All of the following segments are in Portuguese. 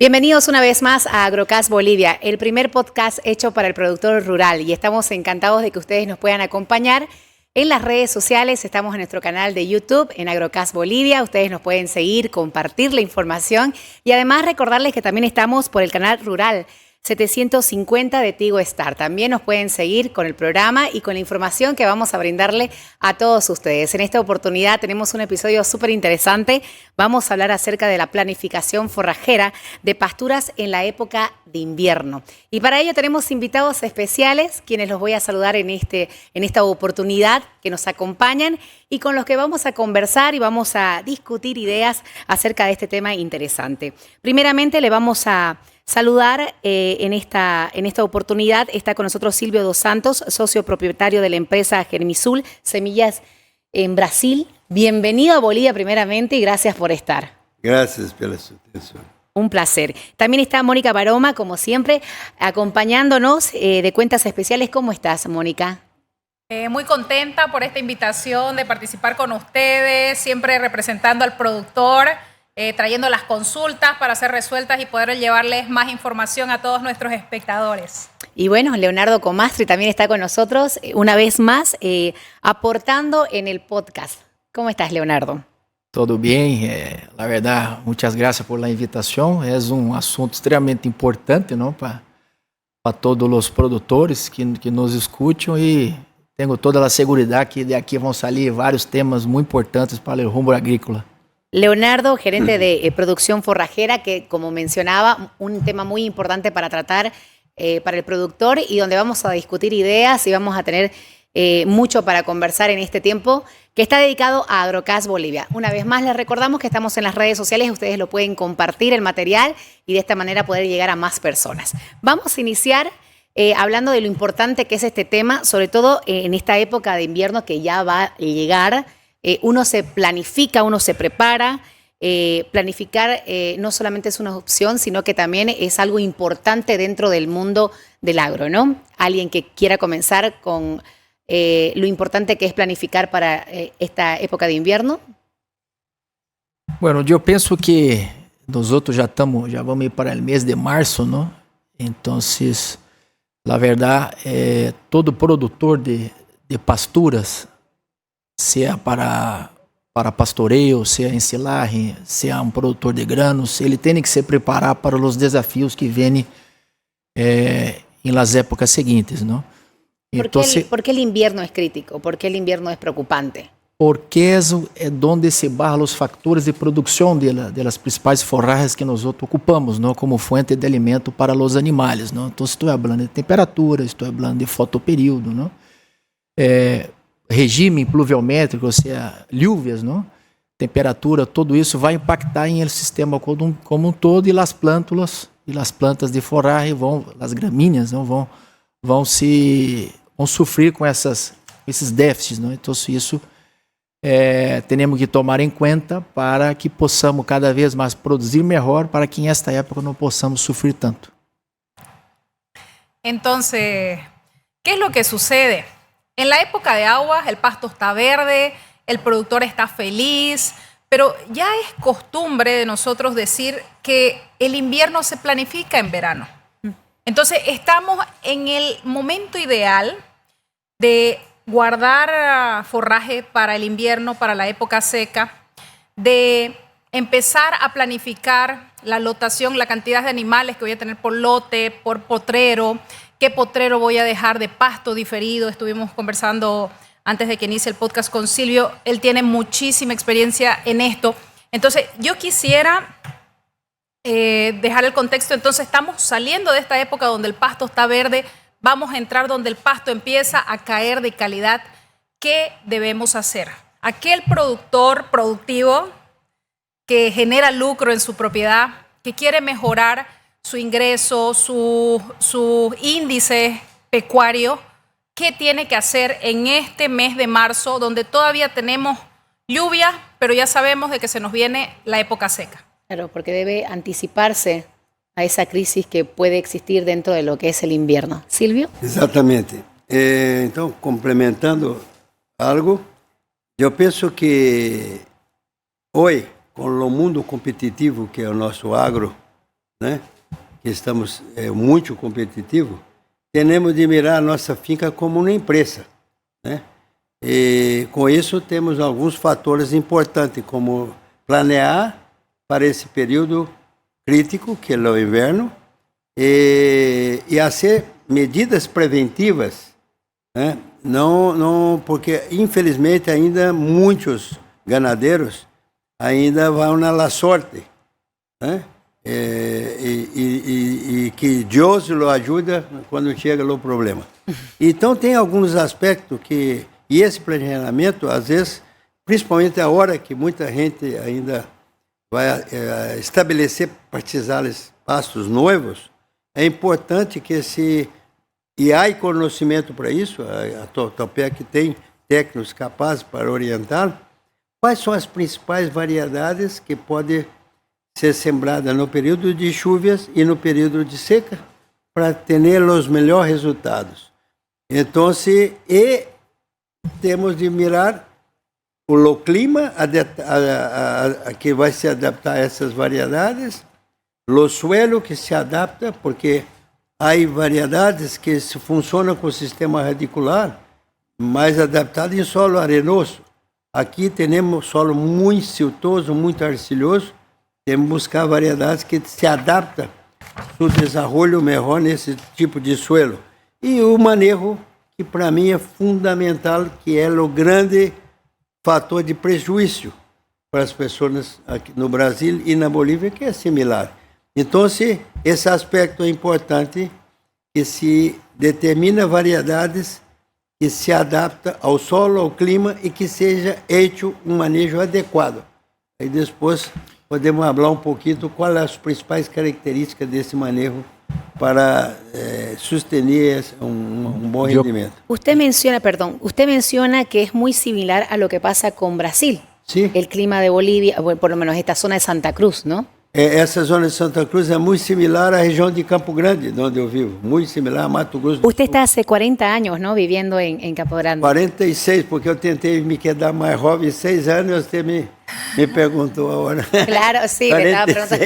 Bienvenidos una vez más a Agrocast Bolivia, el primer podcast hecho para el productor rural, y estamos encantados de que ustedes nos puedan acompañar en las redes sociales. Estamos en nuestro canal de YouTube, en Agrocast Bolivia. Ustedes nos pueden seguir, compartir la información y además recordarles que también estamos por el canal Rural 750 de Tigo Star. También nos pueden seguir con el programa y con la información que vamos a brindarle a todos ustedes. En esta oportunidad tenemos un episodio súper interesante. Vamos a hablar acerca de la planificación forrajera de pasturas en la época de invierno. Y para ello tenemos invitados especiales, quienes los voy a saludar en esta oportunidad, que nos acompañan y con los que vamos a conversar y vamos a discutir ideas acerca de este tema interesante. Primeramente le vamos a saludar en esta oportunidad. Está con nosotros Silvio dos Santos, socio propietario de la empresa Germisul Semillas en Brasil. Bienvenido a Bolivia primeramente y gracias por estar. Gracias por su atención. Un placer. También está Mónica Baroma, como siempre, acompañándonos de Cuentas Especiales. ¿Cómo estás, Mónica? Muy contenta por esta invitación de participar con ustedes, siempre representando al productor, trayendo las consultas para ser resueltas y poder llevarles más información a todos nuestros espectadores. Y bueno, Leonardo Comastri también está con nosotros una vez más, aportando en el podcast. ¿Cómo estás, Leonardo? Todo bien, la verdad, muchas gracias por la invitación. Es un asunto extremadamente importante, ¿no? Para todos los productores que nos escuchan, y tengo toda la seguridad que de aquí van a salir varios temas muy importantes para el rumbo agrícola. Leonardo, gerente de producción forrajera, que como mencionaba, un tema muy importante para tratar para el productor y donde vamos a discutir ideas y vamos a tener mucho para conversar en este tiempo que está dedicado a Agrocast Bolivia. Una vez más les recordamos que estamos en las redes sociales, ustedes lo pueden compartir el material y de esta manera poder llegar a más personas. Vamos a iniciar hablando de lo importante que es este tema, sobre todo en esta época de invierno que ya va a llegar. Uno se planifica, uno se prepara. Planificar no solamente es una opción, sino que también es algo importante dentro del mundo del agro, ¿no? Alguien que quiera comenzar con lo importante que es planificar para esta época de invierno. Bueno, yo pienso que nosotros ya vamos ir para el mes de marzo, ¿no? Entonces, la verdad, todo productor de pasturas, sea para pastoreio, sea ensilaje, sea um produtor de granos, ele tem que se preparar para os desafios que vêm em las épocas seguintes, ¿no? ¿Por qué el invierno es crítico? ¿Por qué el invierno es preocupante? Porque é onde se barram os factores de produção das principais forragens que nós ocupamos, não, como fonte de alimento para os animais, não? Então, estou falando de temperatura, estou falando de fotoperíodo, não? Regime pluviométrico, ou seja, lúvias, não? Temperatura, tudo isso vai impactar em el sistema como um todo, e as plantas de forragem as gramíneas, não, vão sofrer com esses déficits, não? Então isso temos que tomar em conta para que possamos cada vez mais produzir melhor, para que em esta época não possamos sofrer tanto. Entonces, ¿qué es lo que sucede? En la época de aguas, el pasto está verde, el productor está feliz, pero ya es costumbre de nosotros decir que el invierno se planifica en verano. Entonces, estamos en el momento ideal de guardar forraje para el invierno, para la época seca, de empezar a planificar la lotación, la cantidad de animales que voy a tener por lote, por potrero, qué potrero voy a dejar de pasto diferido. Estuvimos conversando antes de que inicie el podcast con Silvio. Él tiene muchísima experiencia en esto. Entonces, yo quisiera dejar el contexto. Entonces, estamos saliendo de esta época donde el pasto está verde, vamos a entrar donde el pasto empieza a caer de calidad. ¿Qué debemos hacer? Aquel productor productivo que genera lucro en su propiedad, que quiere mejorar su ingreso, su índice pecuario, ¿qué tiene que hacer en este mes de marzo, donde todavía tenemos lluvia, pero ya sabemos de que se nos viene la época seca? Claro, porque debe anticiparse a esa crisis que puede existir dentro de lo que es el invierno. Silvio. Exatamente. Então, complementando algo, eu penso que hoje, com o mundo competitivo que é o nosso agro, né? Que estamos muito competitivos, temos de mirar a nossa finca como uma empresa, né? E com isso temos alguns fatores importantes, como planear para esse período crítico, que é o inverno, e fazer medidas preventivas, né? Não, porque infelizmente ainda muitos ganadeiros ainda vão na sorte, né? E que Deus o ajuda quando chega o problema. Então tem alguns aspectos que, e esse planejamento, às vezes, principalmente a hora que muita gente ainda vai estabelecer pastizales, pastos novos, é importante que e há conhecimento para isso, a Topec tem técnicos capazes para orientar quais são as principais variedades que podem ser sembradas no período de chuvas e no período de seca para ter os melhores resultados. Então, temos de mirar o clima que vai se adaptar a essas variedades, o suelo que se adapta, porque há variedades que funcionam com o sistema radicular mais adaptado em solo arenoso. Aqui temos solo muito siltoso, muito arcilhoso. Temos que buscar variedades que se adaptam ao desenvolvimento melhor nesse tipo de suelo. E o manejo, que para mim é fundamental, que é o grande fator de prejuízo para as pessoas aqui no Brasil e na Bolívia, que é similar. Então, esse aspecto é importante, que se determina variedades que se adaptam ao solo, ao clima e que seja feito um manejo adequado. Aí depois podemos falar um pouquinho quais as principais características desse manejo para sostener um bom rendimento. Usted menciona que es muy similar a lo que pasa con Brasil. Sí. El clima de Bolivia, bueno, por lo menos esta zona de Santa Cruz, ¿no? Essa zona de Santa Cruz é muito similar à região de Campo Grande, onde eu vivo. Muito similar a Mato Grosso do Usted Sul. está hace 40 años, ¿no? Viviendo en Campo Grande. 46, porque eu tentei me quedar mais jovem, 6 anos, você me perguntou agora. Claro, sí, me estaba preguntando.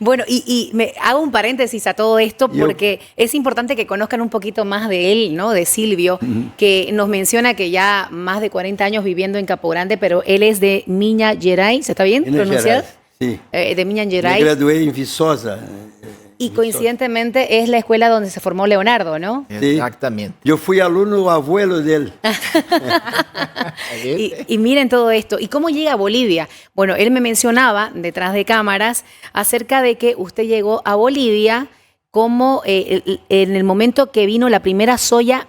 Bueno, y me hago un paréntesis a todo esto porque es importante que conozcan un poquito más de él, ¿no? De Silvio, que nos menciona que ya más de 40 años viviendo en Campo Grande, pero él es de Minas Gerais, ¿está bien pronunciado? Sí. De Minas Gerais. Me gradué en Viçosa. Y coincidentemente es la escuela donde se formó Leonardo, ¿no? Sí. Exactamente. Yo fui alumno abuelo de él. Y miren todo esto. ¿Y cómo llega a Bolivia? Bueno, él me mencionaba detrás de cámaras acerca de que usted llegó a Bolivia como en el momento que vino la primera soya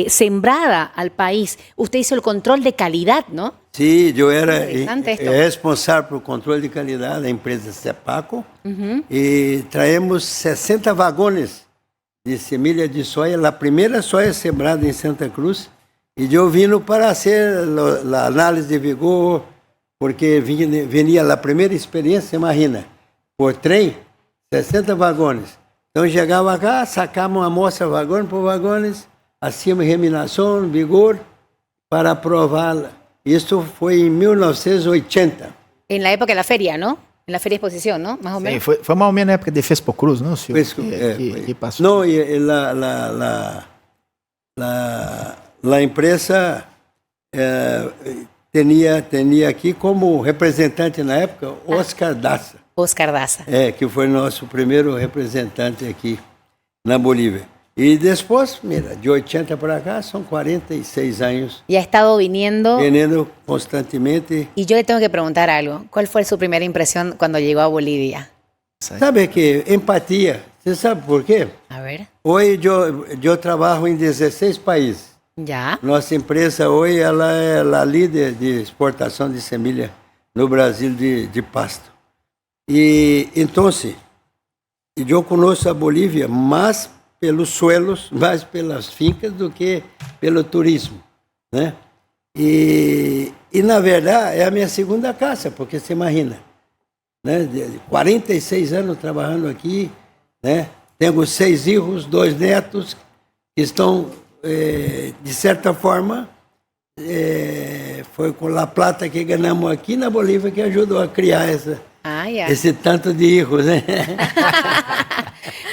sembrada al país. Usted hizo el control de calidad, ¿no? Sí, yo era responsable por el control de calidad de la empresa Cepaco y traemos 60 vagones de semillas de soya, la primera soya sembrada en Santa Cruz, y yo vino para hacer la análisis de vigor, porque venía la primera experiencia, imagina, por tren, 60 vagones. Entonces llegaba acá, sacamos una muestra vagón por vagones, hacíamos germinación, vigor, para probarla. Esto fue en 1980. En la época de la feria, ¿no? En la feria de exposición, ¿no? Más o menos. Sí, fue más o menos na época de Fespo Cruz, ¿no? Que pasó. No, la empresa tenía aquí como representante na época Oscar Daza. Oscar Daza. Que foi nosso primeiro representante aqui na Bolívia. Y después, mira, de 80 para acá son 46 años. Y ha estado viniendo Constantemente. Y yo le tengo que preguntar algo. ¿Cuál fue su primera impresión cuando llegó a Bolivia? Sabe que empatía. ¿Você sabe por qué? A ver. Hoy yo trabajo en 16 países. Ya. Nossa empresa hoje ela é a líder de exportação de semilha no Brasil de pasto. E então, eu conheço a Bolívia mais pelos suelos, mais pelas fincas do que pelo turismo, né? E na verdade é a minha segunda casa, porque você imagina, né? 46 anos trabalhando aqui, né? Tenho 6 filhos, 2 netos que estão, de certa forma, foi com a plata que ganhamos aqui na Bolívia que ajudou a criar Ah, ya. esse tanto de hijos, né?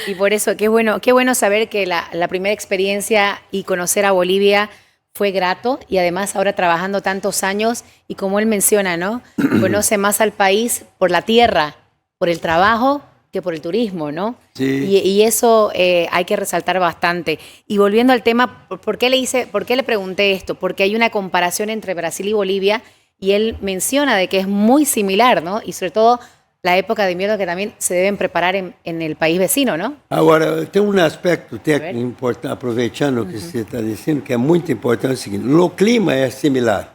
Y por eso, qué bueno saber que la primera experiencia y conocer a Bolivia fue grato y además ahora trabajando tantos años y como él menciona, ¿no? Conoce más al país por la tierra, por el trabajo que por el turismo, ¿no? Sí. Y eso hay que resaltar bastante. Y volviendo al tema, ¿por qué le pregunté esto? Porque hay una comparación entre Brasil y Bolivia y él menciona de que es muy similar, ¿no? Y sobre todo la época de invierno que también se deben preparar en el país vecino, ¿no? Agora, tem um aspecto técnico importante, aproveitando o que você está dizendo, que é muito importante, é o seguinte: o clima é similar.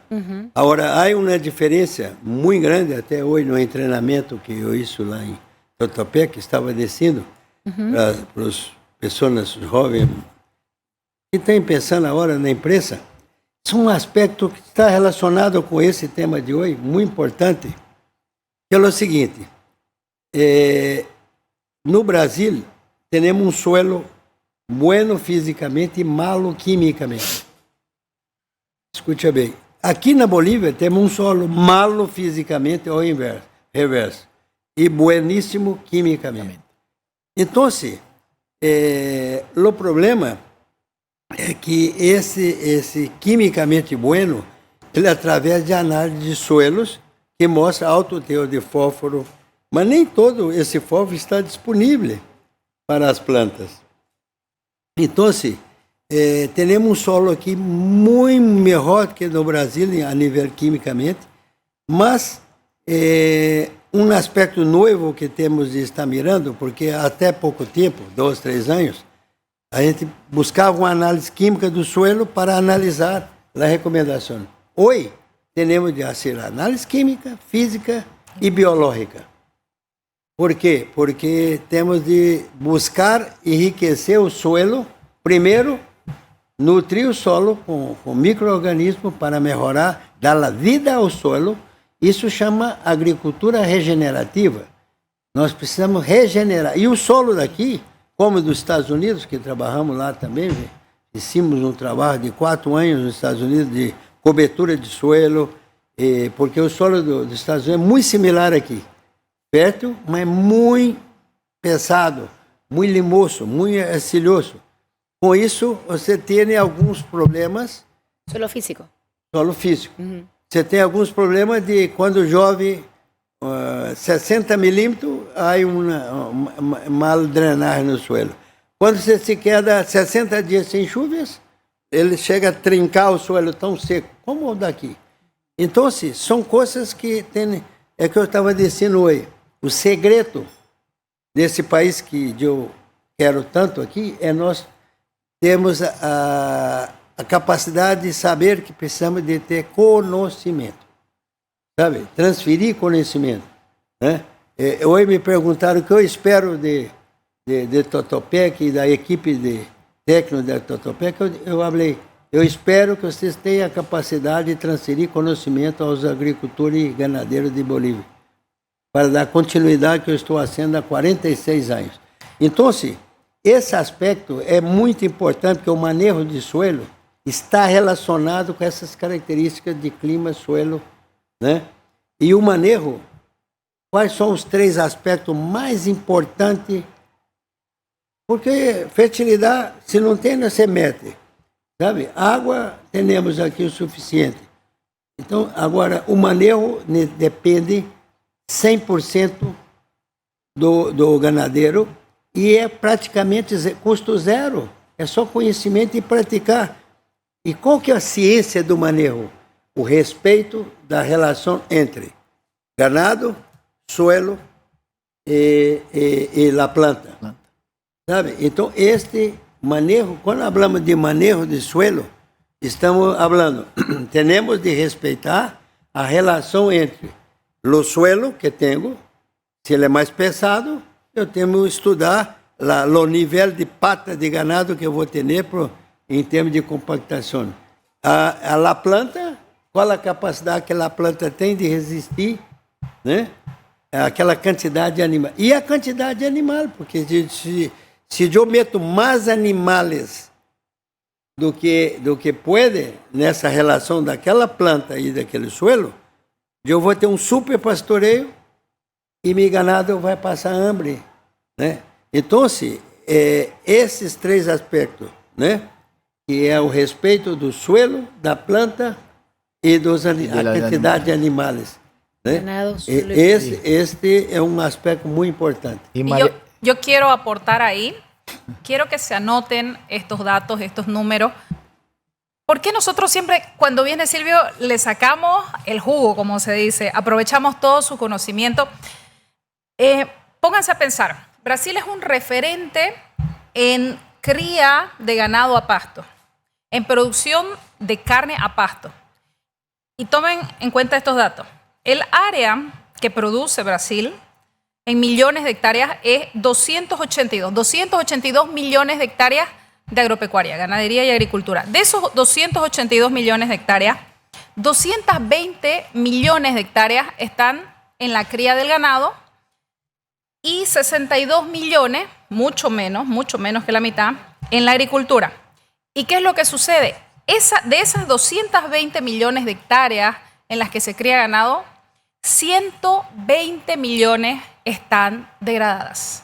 Agora, há uma diferença muito grande, até hoje no treinamento que eu hice lá em Totopé, que estava descendo para as pessoas jovens que estão pensando agora na imprensa, é um aspecto que está relacionado com esse tema de hoje, muito importante, que é o seguinte: no Brasil, temos um suelo bueno fisicamente e malo quimicamente. Escute bem. Aqui na Bolívia, temos um solo malo fisicamente ou reverso. E bueníssimo quimicamente. Então, o problema é que esse quimicamente bueno, ele é através de análise de suelos, que mostra alto teor de fósforo, mas nem todo esse fósforo está disponível para as plantas. Então, temos um solo aqui muito melhor que no Brasil, a nível quimicamente, mas um aspecto novo que temos de estar mirando, porque até pouco tempo, 2, 3 anos, a gente buscava uma análise química do suelo para analisar a recomendação. Hoje, temos de fazer análise química, física e biológica. Por quê? Porque temos de buscar enriquecer o suelo, primeiro, nutrir o solo com micro-organismos para melhorar, dar a vida ao solo. Isso chama agricultura regenerativa. Nós precisamos regenerar. E o solo daqui, como dos Estados Unidos, que trabalhamos lá também, fizemos um trabalho de 4 anos nos Estados Unidos de cobertura de suelo, porque o solo dos Estados Unidos é muito similar aqui. Fértil, mas muito pesado, muito limoso, muito arcilhoso. Com isso, você tem alguns problemas. Solo físico. Solo físico. Você tem alguns problemas de quando chove 60 milímetros, há uma mal drenagem no suelo. Quando você se queda 60 dias sem chuvas, ele chega a trincar o suelo tão seco, como o daqui. Então, são coisas que tem. É que eu estava dizendo hoje. O segredo desse país que eu quero tanto aqui é nós temos a capacidade de saber que precisamos de ter conhecimento, sabe? Transferir conhecimento, né? Hoje me perguntaram o que eu espero de Totopec e da equipe de técnicos da Totopec. Eu falei, eu espero que vocês tenham a capacidade de transferir conhecimento aos agricultores e ganadeiros de Bolívia, para dar continuidade que eu estou fazendo há 46 anos. Então, esse aspecto é muito importante, porque o manejo de suelo está relacionado com essas características de clima, suelo, né? E o manejo, quais são os 3 aspectos mais importantes? Porque fertilidade, se não tem, você mete, sabe? Água, temos aqui o suficiente. Então, agora, o manejo depende 100% do ganadeiro e é praticamente custo zero. É só conhecimento e praticar. E qual que é a ciência do manejo? O respeito da relação entre ganado, suelo e a planta. Sabe? Então, este manejo, quando falamos de manejo de suelo, estamos falando, temos de respeitar a relação entre o suelo que tenho, se ele é mais pesado, eu tenho que estudar o nível de pata de ganado que eu vou ter em termos de compactação. A planta, qual a capacidade que a planta tem de resistir, né? Aquela quantidade de animal. E a quantidade de animal, porque se eu meto mais animais do que pode nessa relação daquela planta e daquele suelo, eu vou ter um super pastoreio e meu ganado vai passar hambre, né? Então, esses três aspectos, né? Que é o respeito do suelo, da planta e a quantidade de animais, né? Ganado, Este é um aspecto muito importante. Y yo quiero aportar ahí, quiero que se anoten estos datos, estos números. ¿Por qué nosotros siempre, cuando viene Silvio, le sacamos el jugo, como se dice, aprovechamos todo su conocimiento? Pónganse a pensar, Brasil es un referente en cría de ganado a pasto, en producción de carne a pasto. Y tomen en cuenta estos datos. El área que produce Brasil en millones de hectáreas es 282 millones de hectáreas de agropecuaria, ganadería y agricultura. De esos 282 millones de hectáreas, 220 millones de hectáreas están en la cría del ganado y 62 millones, mucho menos que la mitad, en la agricultura. ¿Y qué es lo que sucede? De esas 220 millones de hectáreas en las que se cría ganado, 120 millones están degradadas.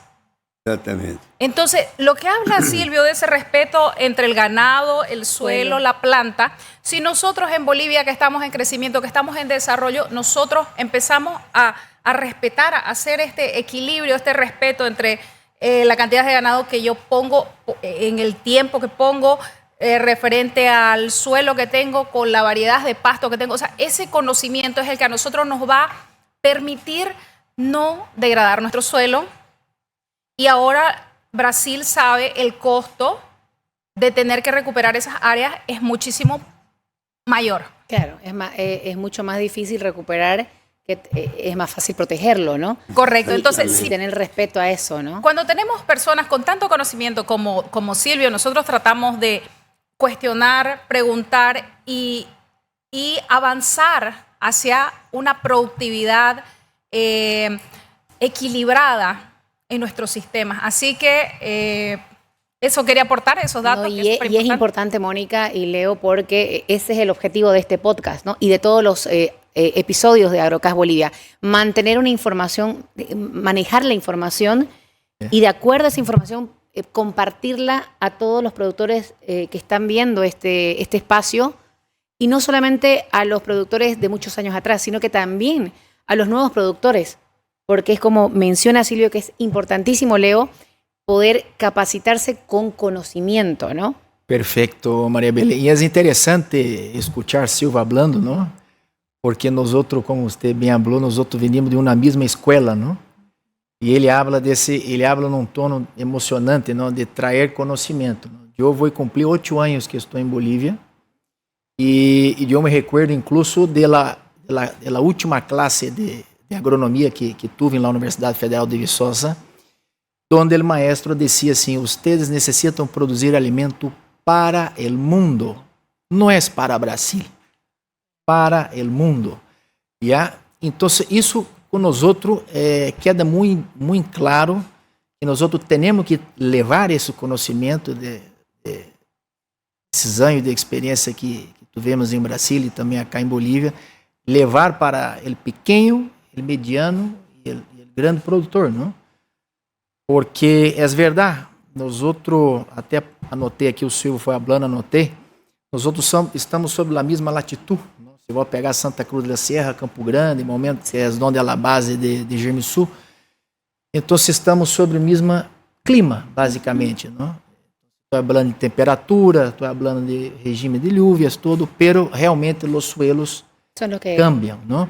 Exatamente. Entonces, lo que habla Silvio de ese respeto entre el ganado, el suelo, la planta, si nosotros en Bolivia, que estamos en crecimiento, que estamos en desarrollo, nosotros empezamos a respetar, a hacer este equilibrio, este respeto entre la cantidad de ganado que yo pongo en el tiempo que pongo, referente al suelo que tengo, con la variedad de pasto que tengo. O sea, ese conocimiento es el que a nosotros nos va a permitir no degradar nuestro suelo. Y ahora Brasil sabe el costo de tener que recuperar esas áreas es muchísimo mayor. Claro, es mucho más difícil recuperar, que es más fácil protegerlo, ¿no? Correcto. Entonces, sí, tener respeto a eso, ¿no? Cuando tenemos personas con tanto conocimiento como Silvio, nosotros tratamos de cuestionar, preguntar y avanzar hacia una productividad equilibrada en nuestros sistemas. Así que eso quería aportar, esos datos. No, y es importante, Mónica y Leo, porque ese es el objetivo de este podcast, ¿no? Y de todos los episodios de Agrocast Bolivia. Mantener una información, manejar la información y de acuerdo a esa información compartirla a todos los productores que están viendo este espacio, y no solamente a los productores de muchos años atrás, sino que también a los nuevos productores, porque es como menciona Silvio, que es importantísimo, Leo, poder capacitarse con conocimiento, ¿no? Perfeito, Maria Belén. E é interessante escuchar Silvio hablando, não? Porque nós outros, como você bem falou, nós outros venimos de uma mesma escola, não? E ele habla num tono emocionante, não? De trazer conhecimento. Não? Eu vou cumprir 8 anos que estou em Bolívia e eu me recuerdo incluso de la última classe de agronomia que tive na Universidade Federal de Viçosa, onde o maestro dizia assim: "Ustedes necessitam produzir alimento para o mundo, não é para Brasil, para o mundo." ¿Ya? Então, isso com nós outros queda muito claro que nós outros temos que levar esse conhecimento esses anos de experiência que tivemos em Brasil e também acá em Bolívia, levar para o pequeno, o mediano e o grande produtor, não? Porque é verdade, nós outros, até anotei aqui, o Silvio foi falando, anotei, nós outros estamos sob a mesma latitude. Não? Se vou pegar Santa Cruz da Sierra, Campo Grande, momento que é onde é a base de Germisul, então estamos sobre o mesmo clima, basicamente, não? Estou falando de temperatura, estou falando de regime de lluvias, todo, pero realmente os suelos cambiam, não?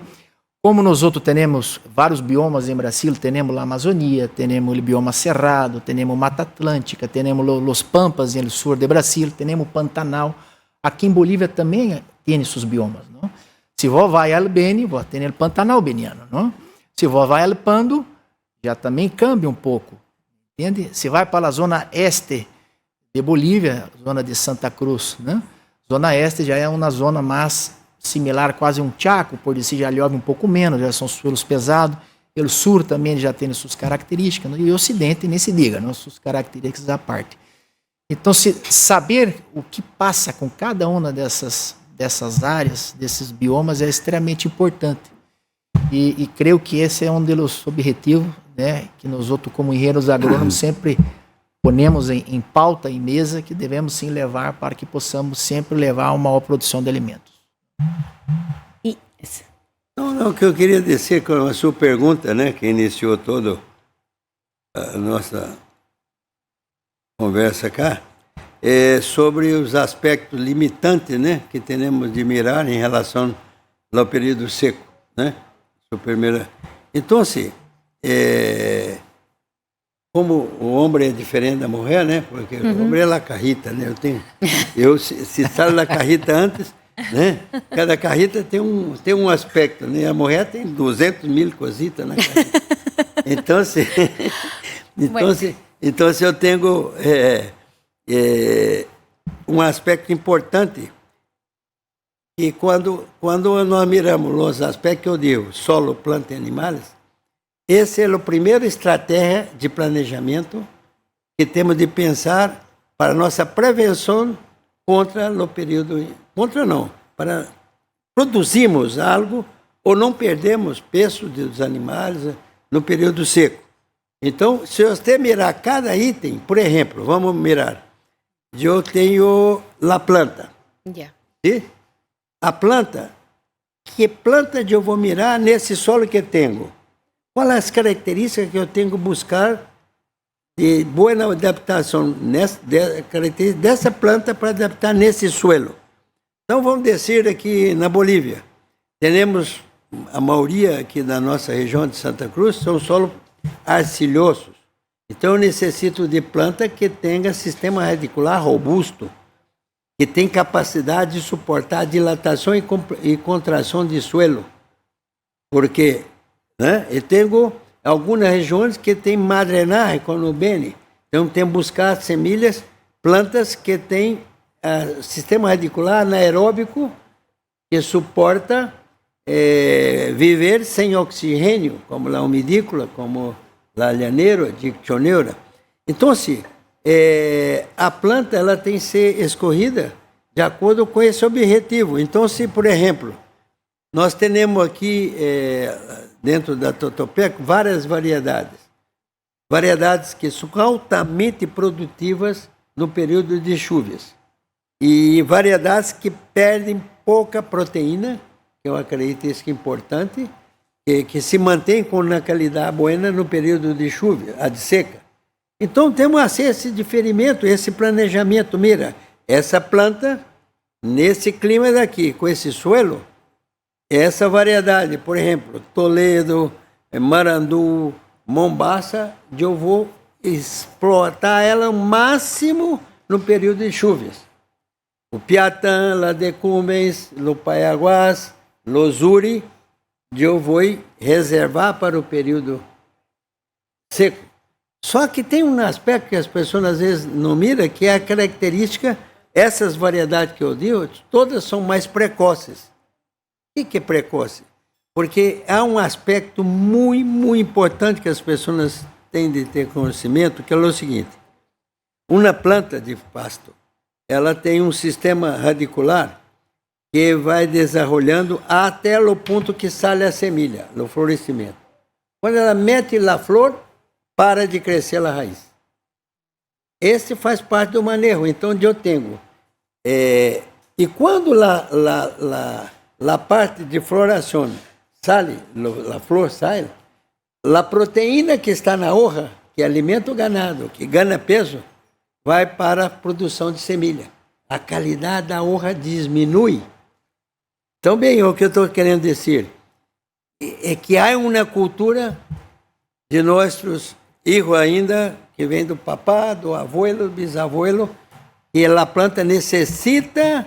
Como nós outros temos vários biomas em Brasil, temos a Amazônia, temos o bioma Cerrado, temos Mata Atlântica, temos os Pampas no sul de Brasil, temos o Pantanal. Aqui em Bolívia também tem seus biomas, não? Se vou vai ao Beni, vou ter o Pantanal beniano, não? Se vou vai ao Pando, já também cambia um pouco, entende? Se vai para a zona este de Bolívia, zona de Santa Cruz, né? Zona este já é uma zona mais similar, quase um Chaco, por isso já lhove um pouco menos, já são suelos pesados. O sul também já tem suas características, e o ocidente nem se diga, não? Suas características à parte. Então, saber o que passa com cada uma dessas áreas, desses biomas, é extremamente importante. E creio que esse é um dos objetivos, né, que nós outros como engenheiros agrônomos sempre ponemos em pauta, em mesa, que devemos sim levar para que possamos sempre levar a uma maior produção de alimentos. Não, o que eu queria dizer com a sua pergunta, né, que iniciou toda a nossa conversa cá, é sobre os aspectos limitantes, né, que temos de mirar em relação ao período seco, né? Então, assim, como o homem é diferente da mulher, né? Porque o homem é la carrita, né? Se sai da carrita antes, né? Cada carrita tem um aspecto, né? A mulher tem 200.000 cositas na carrita. Então, eu tenho um aspecto importante que quando nós miramos os aspectos que eu digo, solo, planta e animais, esse é a primeira estratégia de planejamento que temos de pensar para nossa prevenção contra o período... Contra não, para produzirmos algo ou não perdermos peso dos animais no período seco. Então, se você mirar cada item, por exemplo, vamos mirar, eu tenho a planta. Yeah. Sim? A planta, que planta eu vou mirar nesse solo que eu tenho? Quais as características que eu tenho que buscar de boa adaptação dessa planta para adaptar nesse suelo? Então vamos descer aqui na Bolívia. Temos a maioria aqui da nossa região de Santa Cruz são solos arcilhosos. Então eu necessito de planta que tenha sistema radicular robusto, que tem capacidade de suportar dilatação e contração de suelo. Porque, né, eu tenho algumas regiões que tem má drenagem, como o Beni. Então tem que buscar semilhas, plantas que têm sistema radicular anaeróbico que suporta viver sem oxigênio, como a umidícola, como a lhaneira, a dictioneura. Então, assim, a planta ela tem que ser escorrida de acordo com esse objetivo. Então, se, por exemplo, nós temos aqui, dentro da Totopeco, várias variedades que são altamente produtivas no período de chuvas. E variedades que perdem pouca proteína, que é uma característica importante, que se mantém com uma qualidade boa no período de chuva, a de seca. Então temos esse diferimento, esse planejamento. Mira, essa planta, nesse clima daqui, com esse suelo, essa variedade, por exemplo, Toledo, Marandu, Mombaça, eu vou explotar ela ao máximo no período de chuvas. O Piatã, La Decumens, o Paiaguás, o Zuri, eu vou reservar para o período seco. Só que tem um aspecto que as pessoas às vezes não miram, que é a característica, essas variedades que eu digo, todas são mais precoces. O que é precoce? Porque há um aspecto muito, muito importante que as pessoas têm de ter conhecimento, que é o seguinte: uma planta de pasto, ela tem um sistema radicular que vai desenvolvendo até o ponto que sai a semilha, no florescimento. Quando ela mete a flor, para de crescer a raiz. Esse faz parte do manejo. Então, eu tenho... e quando a parte de floração sai, a flor sai, a proteína que está na hoja, que alimenta o ganado, que ganha peso, vai para a produção de semilha. A qualidade da hoja diminui. Então, bem, o que eu estou querendo dizer é que há uma cultura de nossos filhos ainda, que vem do papá, do abuelo, do bisabuelo, e a planta necessita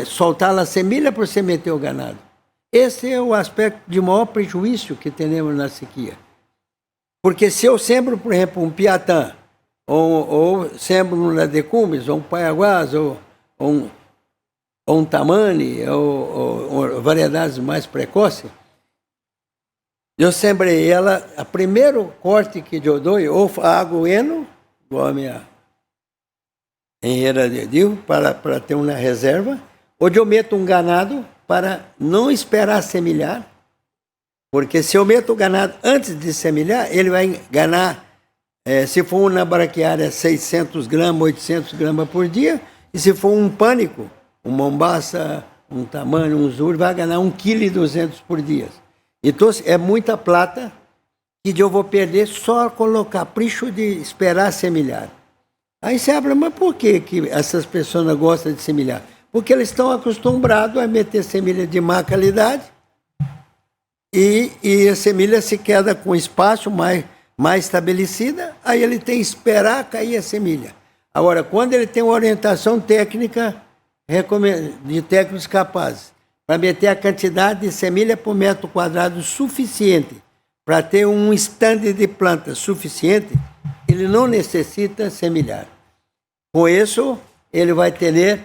soltar a semilha para você meter o ganado. Esse é o aspecto de maior prejuízo que temos na sequia. Porque se eu sembro, por exemplo, um piatã, ou sembro um Ladecumes, ou um Paiaguás, ou um Tamani, ou variedades mais precoces, eu sembrei ela, a primeiro corte que eu dou, ou água eno, igual a minha engenheira de digo, para ter uma reserva, onde eu meto um ganado para não esperar semelhar, porque se eu meto o ganado antes de semelhar, ele vai ganhar, se for uma braquiária, 600 gramas, 800 gramas por dia, e se for um pânico, um mombaça, um tamanho, um zuri, vai ganhar 1,2 kg por dia. Então, é muita plata que eu vou perder só com o capricho de esperar semelhar. Aí você abre, mas por que essas pessoas gostam de semelhar? Porque eles estão acostumados a meter semilha de má qualidade e a semilha se queda com espaço mais estabelecida, aí ele tem que esperar cair a semilha. Agora, quando ele tem uma orientação técnica de técnicos capazes para meter a quantidade de semilha por metro quadrado suficiente para ter um estande de planta suficiente, ele não necessita semelhar. Com isso, ele vai ter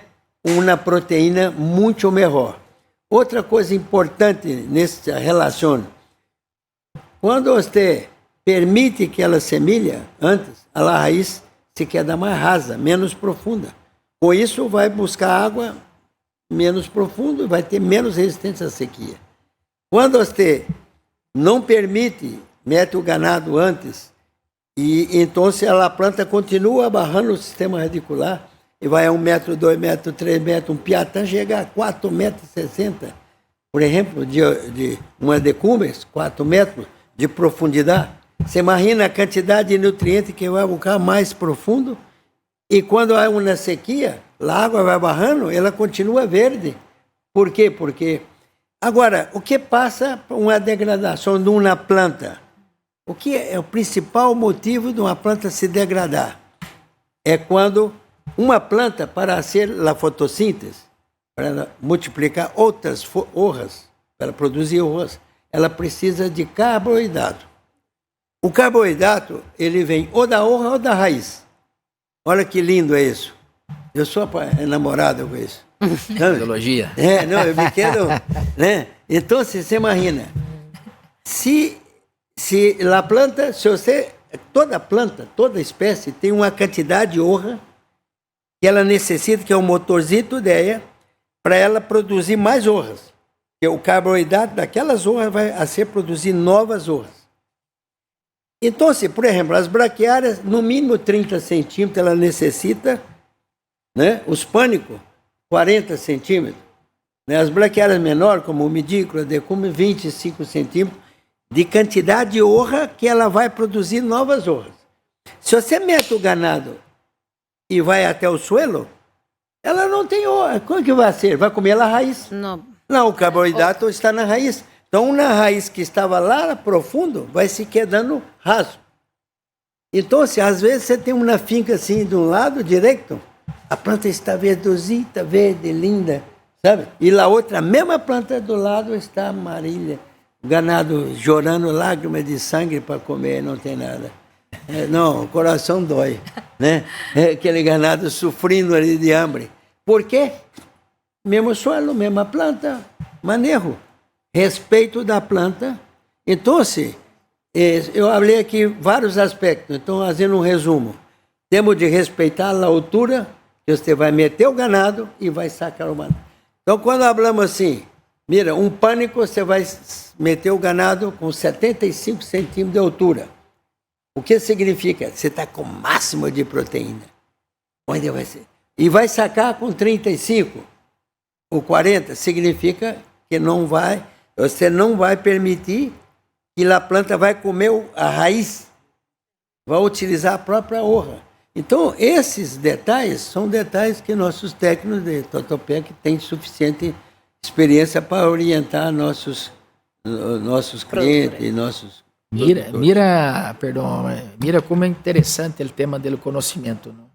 uma proteína muito melhor. Outra coisa importante nessa relação, quando você permite que ela semelha antes, a raiz se queda mais rasa, menos profunda. Com isso, vai buscar água menos profundo e vai ter menos resistência à sequia. Quando você não permite, mete o ganado antes, e então a planta continua barrando o sistema radicular, e vai a 1 metro, 2 metros, 3 metros, um piatã chega a 4,60 metros, por exemplo, de uma decúmbens, 4 metros de profundidade. Você imagina a quantidade de nutrientes que vai buscar mais profundo, e quando há uma sequia, a água vai barrando, ela continua verde. Por quê? Porque, agora, o que passa por uma degradação de uma planta? O que é o principal motivo de uma planta se degradar? É quando uma planta, para ser a fotossíntese, para multiplicar outras hojas, para produzir hojas, ela precisa de carboidrato. O carboidrato, ele vem ou da hoja ou da raiz. Olha que lindo é isso. Eu sou enamorado com isso. Biologia. Eu me quero, né? Então, você imagina, se a planta, toda planta, toda espécie tem uma quantidade de hoja que ela necessita, que é um motorzito dela, para ela produzir mais hojas. Porque o carboidrato daquelas hojas vai a ser produzir novas hojas. Então, por exemplo, as braquiárias, no mínimo 30 centímetros, ela necessita, né? Os pânicos, 40 centímetros. Né? As braquiárias menores, como o medícula, decume, 25 centímetros, de quantidade de hoja que ela vai produzir novas hojas. Se você mete o ganado e vai até o suelo, ela não tem hoja. Como que vai ser? Vai comer a raiz? Não, o carboidrato está na raiz. Então, uma raiz que estava lá profundo vai se quedando raso. Então, às vezes, você tem uma finca assim, de um lado direito, a planta está verdosita, verde, linda, sabe? E a outra, a mesma planta do lado está amarilha. O ganado chorando lágrimas de sangue para comer, não tem nada. Não, o coração dói, né? Aquele ganado sofrendo ali de hambre. Por quê? Mesmo solo, mesma planta, manejo. Respeito da planta. Então, eu falei aqui vários aspectos. Então, fazendo um resumo. Temos de respeitar a altura que você vai meter o ganado e vai sacar o ganado. Então, quando falamos assim, mira, um pânico, você vai meter o ganado com 75 centímetros de altura. O que significa? Você está com o máximo de proteína. Onde vai ser? E vai sacar com 35 ou 40, significa que você não vai permitir que a planta vai comer a raiz, vai utilizar a própria hoja. Então, esses detalhes são detalhes que nossos técnicos de Totopec têm suficiente experiência para orientar nossos clientes e nossos... Mira como é interessante o tema do conhecimento. Não?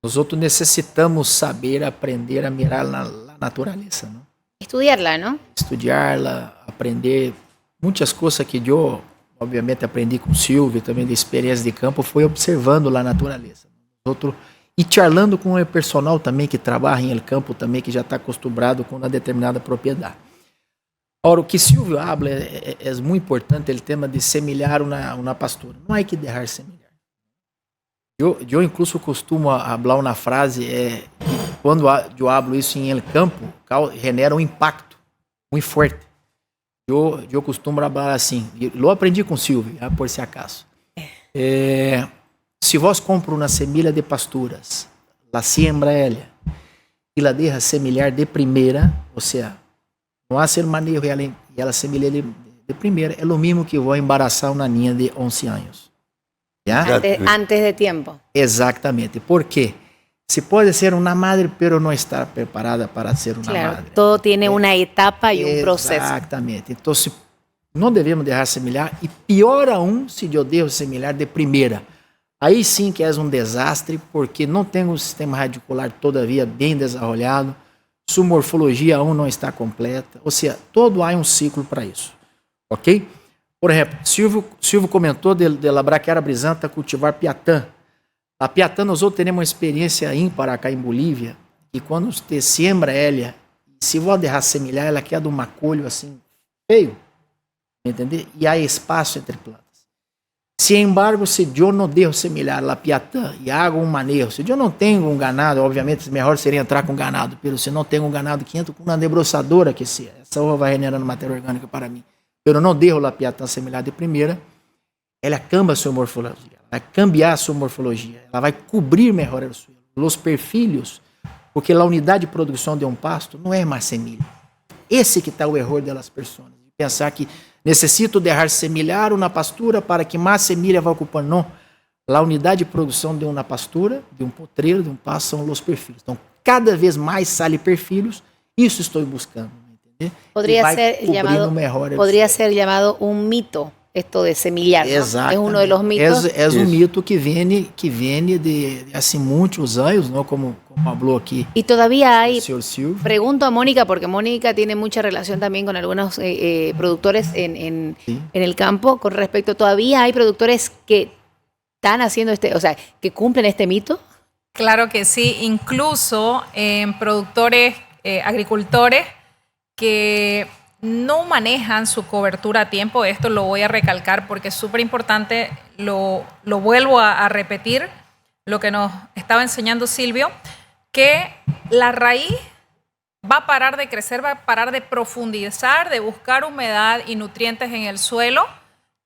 Nós necessitamos saber, aprender a mirar na natureza. Não? Estudiarla, ¿no? Estudiarla, aprender muitas coisas que eu, obviamente, aprendi com o Silvio, também de experiência de campo, foi observando a natureza. E charlando com o personal também que trabalha em el campo, também que já está acostumado com uma determinada propriedade. Ora, o que Silvio habla é muito importante, o tema de semelhar uma pastura. Não há que deixar semelhar. Eu incluso costumo falar uma frase, quando eu hablo isso em el campo, genera um impacto muito forte. Eu costumo falar assim, eu aprendi com Silvio, por si acaso. Se vos compra uma semilha de pasturas, la siembra ela, e la deja semilhar de primeira, ou seja, não há ser manejo e ela semilha de primeira, é o mesmo que vou embaraçar uma niña de 11 anos. Antes de tiempo. Exatamente. ¿Por qué? Se puede ser una madre, pero no está preparada para ser una madre. Todo tiene una etapa y un proceso. Exactamente. Entonces, não devemos deixar semelhar, e pior aún se eu devo semelhar de primeira. Aí sim que é um desastre, porque não tem um sistema radicular todavia bem desenvolvido, sua morfologia aún não está completa, ou seja, todo há um ciclo para isso. Ok? Por exemplo, Silvio comentou de la braquiária brisanta cultivar piatã. A piatã, nós outros temos uma experiência ímpar cá em Bolívia, que quando você siembra ela, se você deixar semelhar, ela queda um macolho assim, feio, entendeu? E há espaço entre plantas. Sin embargo, se eu não deixo semelhar a piatã e hago um manejo, se eu não tenho um ganado, obviamente, melhor seria entrar com ganado, pero se não tenho um ganado que entra com uma debruçadora, que essa uva vai generando matéria orgânica para mim. Eu não devo a piatã semelhar de primeira, ela cambia a sua morfologia, ela vai cambiar a sua morfologia, ela vai cobrir melhor o suelo, os perfilhos, porque a unidade de produção de um pasto não é mais semilha. Esse que está o erro das pessoas, de pensar que necessito deixar semelhar uma pastura para que mais semilha vá ocupando. Não, a unidade de produção de uma pastura, de um potreiro, de um pasto, são os perfilhos. Então, cada vez mais sale perfilhos, isso estou buscando. Podría ser llamado un mito esto de semillar, ¿no? Es uno de los mitos. Es un mito que viene de hace muchos años, ¿no? Como habló aquí. Y todavía hay, pregunto a Mónica, porque Mónica tiene mucha relación también con algunos productores en el campo, con respecto, ¿todavía hay productores que están haciendo o sea, que cumplen este mito? Claro que sí, incluso productores, agricultores, que no manejan su cobertura a tiempo. Esto lo voy a recalcar porque es súper importante, lo vuelvo a repetir, lo que nos estaba enseñando Silvio, que la raíz va a parar de crecer, va a parar de profundizar, de buscar humedad y nutrientes en el suelo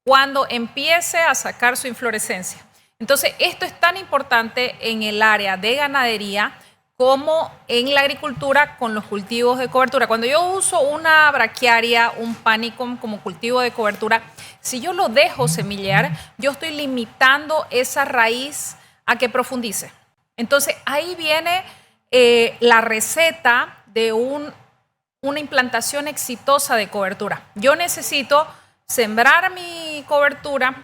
cuando empiece a sacar su inflorescencia. Entonces, esto es tan importante en el área de ganadería como en la agricultura con los cultivos de cobertura. Cuando yo uso una braquiaria, un panicum como cultivo de cobertura, si yo lo dejo semillear, yo estoy limitando esa raíz a que profundice. Entonces, ahí viene la receta de una implantación exitosa de cobertura. Yo necesito sembrar mi cobertura,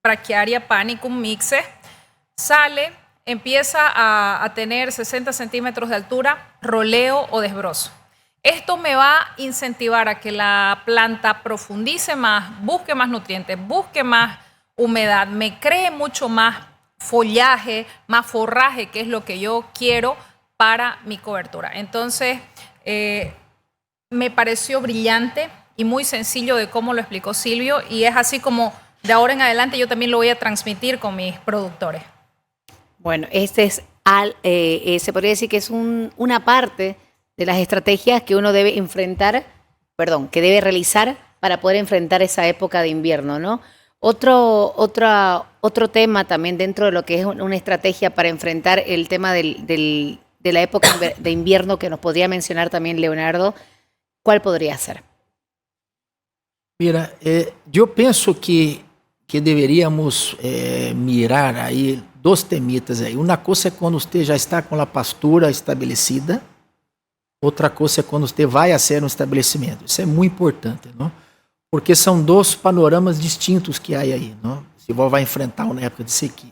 braquiaria panicum mixe, sale, empieza a tener 60 centímetros de altura, roleo o desbrozo. Esto me va a incentivar a que la planta profundice más, busque más nutrientes, busque más humedad, me cree mucho más follaje, más forraje, que es lo que yo quiero para mi cobertura. Entonces, me pareció brillante y muy sencillo de cómo lo explicó Silvio, y es así como de ahora en adelante yo también lo voy a transmitir con mis productores. Bueno, este es se podría decir que es una parte de las estrategias que uno debe que debe realizar para poder enfrentar esa época de invierno, ¿no? Otro tema también dentro de lo que es una estrategia para enfrentar el tema de la época de invierno que nos podría mencionar también Leonardo, ¿cuál podría ser? Mira, yo pienso que deveríamos mirar aí dos temitas aí. Uma coisa é quando você já está com a pastura estabelecida, outra coisa é quando você vai a ser um estabelecimento. Isso é muito importante, não? Porque são dois panoramas distintos que há aí, não? Se você vai enfrentar uma época de sequia.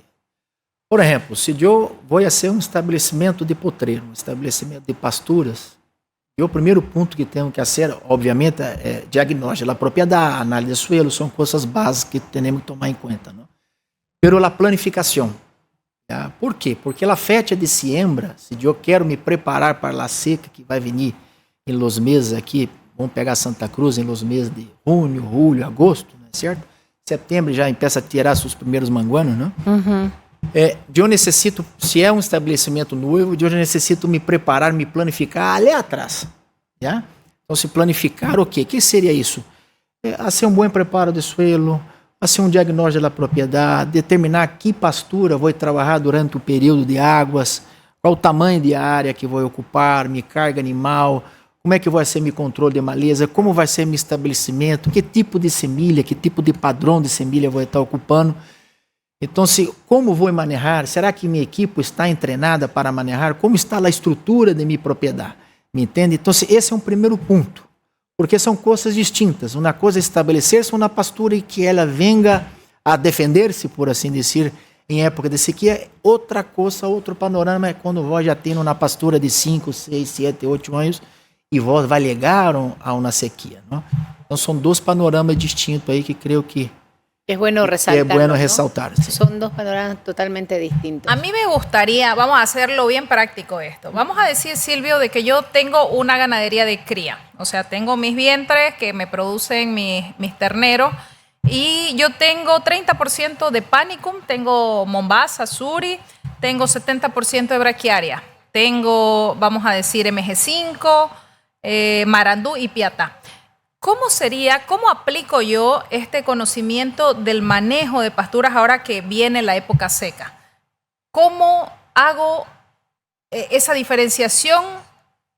Por exemplo, se eu vou a ser um estabelecimento de potreiro, um estabelecimento de pasturas, o primeiro ponto que tenho que fazer, obviamente, é diagnóstico da propriedade, análise de suelo, são coisas básicas que temos que tomar em conta, não? Pero a planificação. Por quê? Porque a fecha de siembra, se eu quero me preparar para a seca que vai vir em los meses aqui, vamos pegar Santa Cruz em los meses de junho, julho, agosto, não é certo? Setembro já começa a tirar seus primeiros manguanos, não? Uhum. Eu necessito, se é um estabelecimento novo, eu necessito me preparar, me planificar ali atrás. Já? Então, se planificar o quê? O que seria isso? Fazer um bom preparo de suelo, fazer um diagnóstico da propriedade, determinar que pastura vou trabalhar durante o período de águas, qual o tamanho de área que vou ocupar, minha carga animal, como é que vai ser meu controle de maleza, como vai ser meu estabelecimento, que tipo de semilha, que tipo de padrão de semilha vou estar ocupando. Então, como vou manejar? Será que minha equipe está treinada para manejar? Como está a estrutura de minha propriedade? Me entende? Então, esse é um primeiro ponto, porque são coisas distintas. Uma coisa é estabelecer-se uma pastura e que ela venga a defender-se, por assim dizer, em época de sequia. Outra coisa, outro panorama é quando vós já tem uma pastura de 5, 6, 7, 8 anos e vós vai ligar a uma sequia. Não? Então, são dois panoramas distintos aí que creio que es bueno resaltar. Es bueno ¿no? resaltar. Sí. Son dos panoramas totalmente distintos. A mí me gustaría, vamos a hacerlo bien práctico esto. Vamos a decir, Silvio, de que yo tengo una ganadería de cría. O sea, tengo mis vientres que me producen mis terneros y yo tengo 30% de panicum, tengo Mombasa, Suri, tengo 70% de braquiaria. Tengo, vamos a decir, MG5, Marandú y Piatá. ¿Cómo aplico yo este conocimiento del manejo de pasturas ahora que viene la época seca? ¿Cómo hago esa diferenciación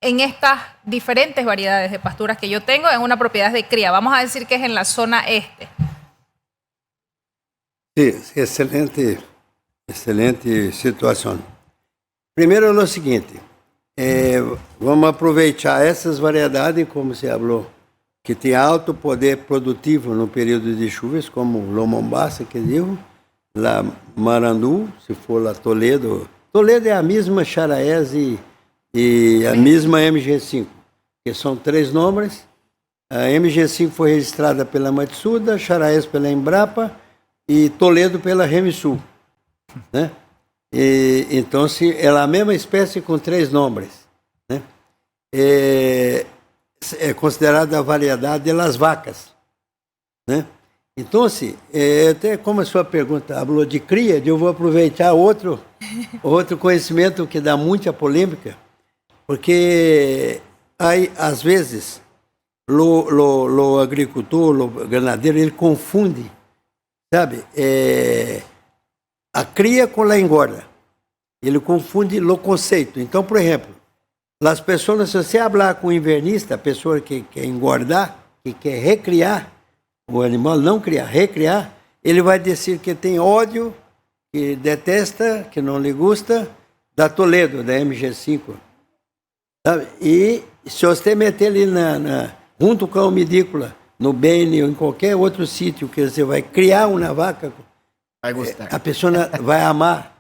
en estas diferentes variedades de pasturas que yo tengo en una propiedad de cría? Vamos a decir que es en la zona este. Sí, excelente situação. Primeiro é o seguinte, vamos aproveitar essas variedades, como você falou, que tem alto poder produtivo no período de chuvas, como o Mombasa, que digo, lá Marandu, se for lá Toledo. Toledo é a mesma Charaés e a mesma MG5, que são 3 nomes. A MG5 foi registrada pela Matsuda, Charaés pela Embrapa e Toledo pela Remisul, né? Então, é a mesma espécie com 3 nomes, né? É considerada a variedade das vacas, né? Então, até como a sua pergunta falou de cria, eu vou aproveitar outro conhecimento que dá muita polêmica, porque aí, às vezes, o agricultor, o ganadeiro, ele confunde, sabe, a cria com a engorda. Ele confunde o conceito. Então, por exemplo, as pessoas, se você falar com um invernista, a pessoa que quer engordar, que quer recriar o animal, não criar, recriar, ele vai dizer que tem ódio, que detesta, que não lhe gusta, da Toledo, da MG5. Sabe? E se você meter ele junto com a medícula, no Bene ou em qualquer outro sítio que você vai criar uma vaca, vai gostar. A pessoa vai amar.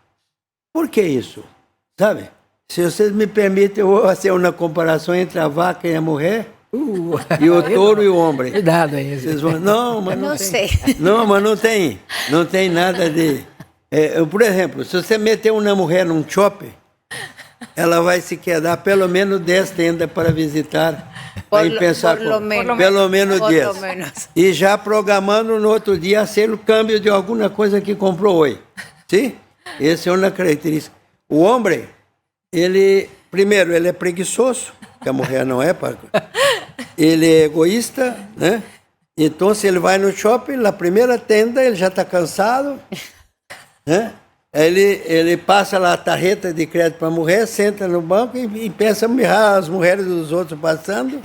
Por que isso? Sabe? Se vocês me permitem, eu vou fazer uma comparação entre a vaca e a mulher, e o touro e o homem. Cuidado aí. Vocês vão, não, mas não sei. Não, mas não tem nada de... por exemplo, se você meter uma mulher num shopping, ela vai se quedar pelo menos 10 tendas para visitar, aí pensar pelo menos 10. E já programando no outro dia ser o câmbio de alguma coisa que comprou hoje. Sim? Essa é uma característica. O homem, primeiro, ele é preguiçoso, que a mulher não é. Ele é egoísta, né? Então, se ele vai no shopping, na primeira tenda, ele já está cansado, né? Ele passa lá a tarjeta de crédito para a mulher, senta no banco e pensa em mirar as mulheres dos outros passando,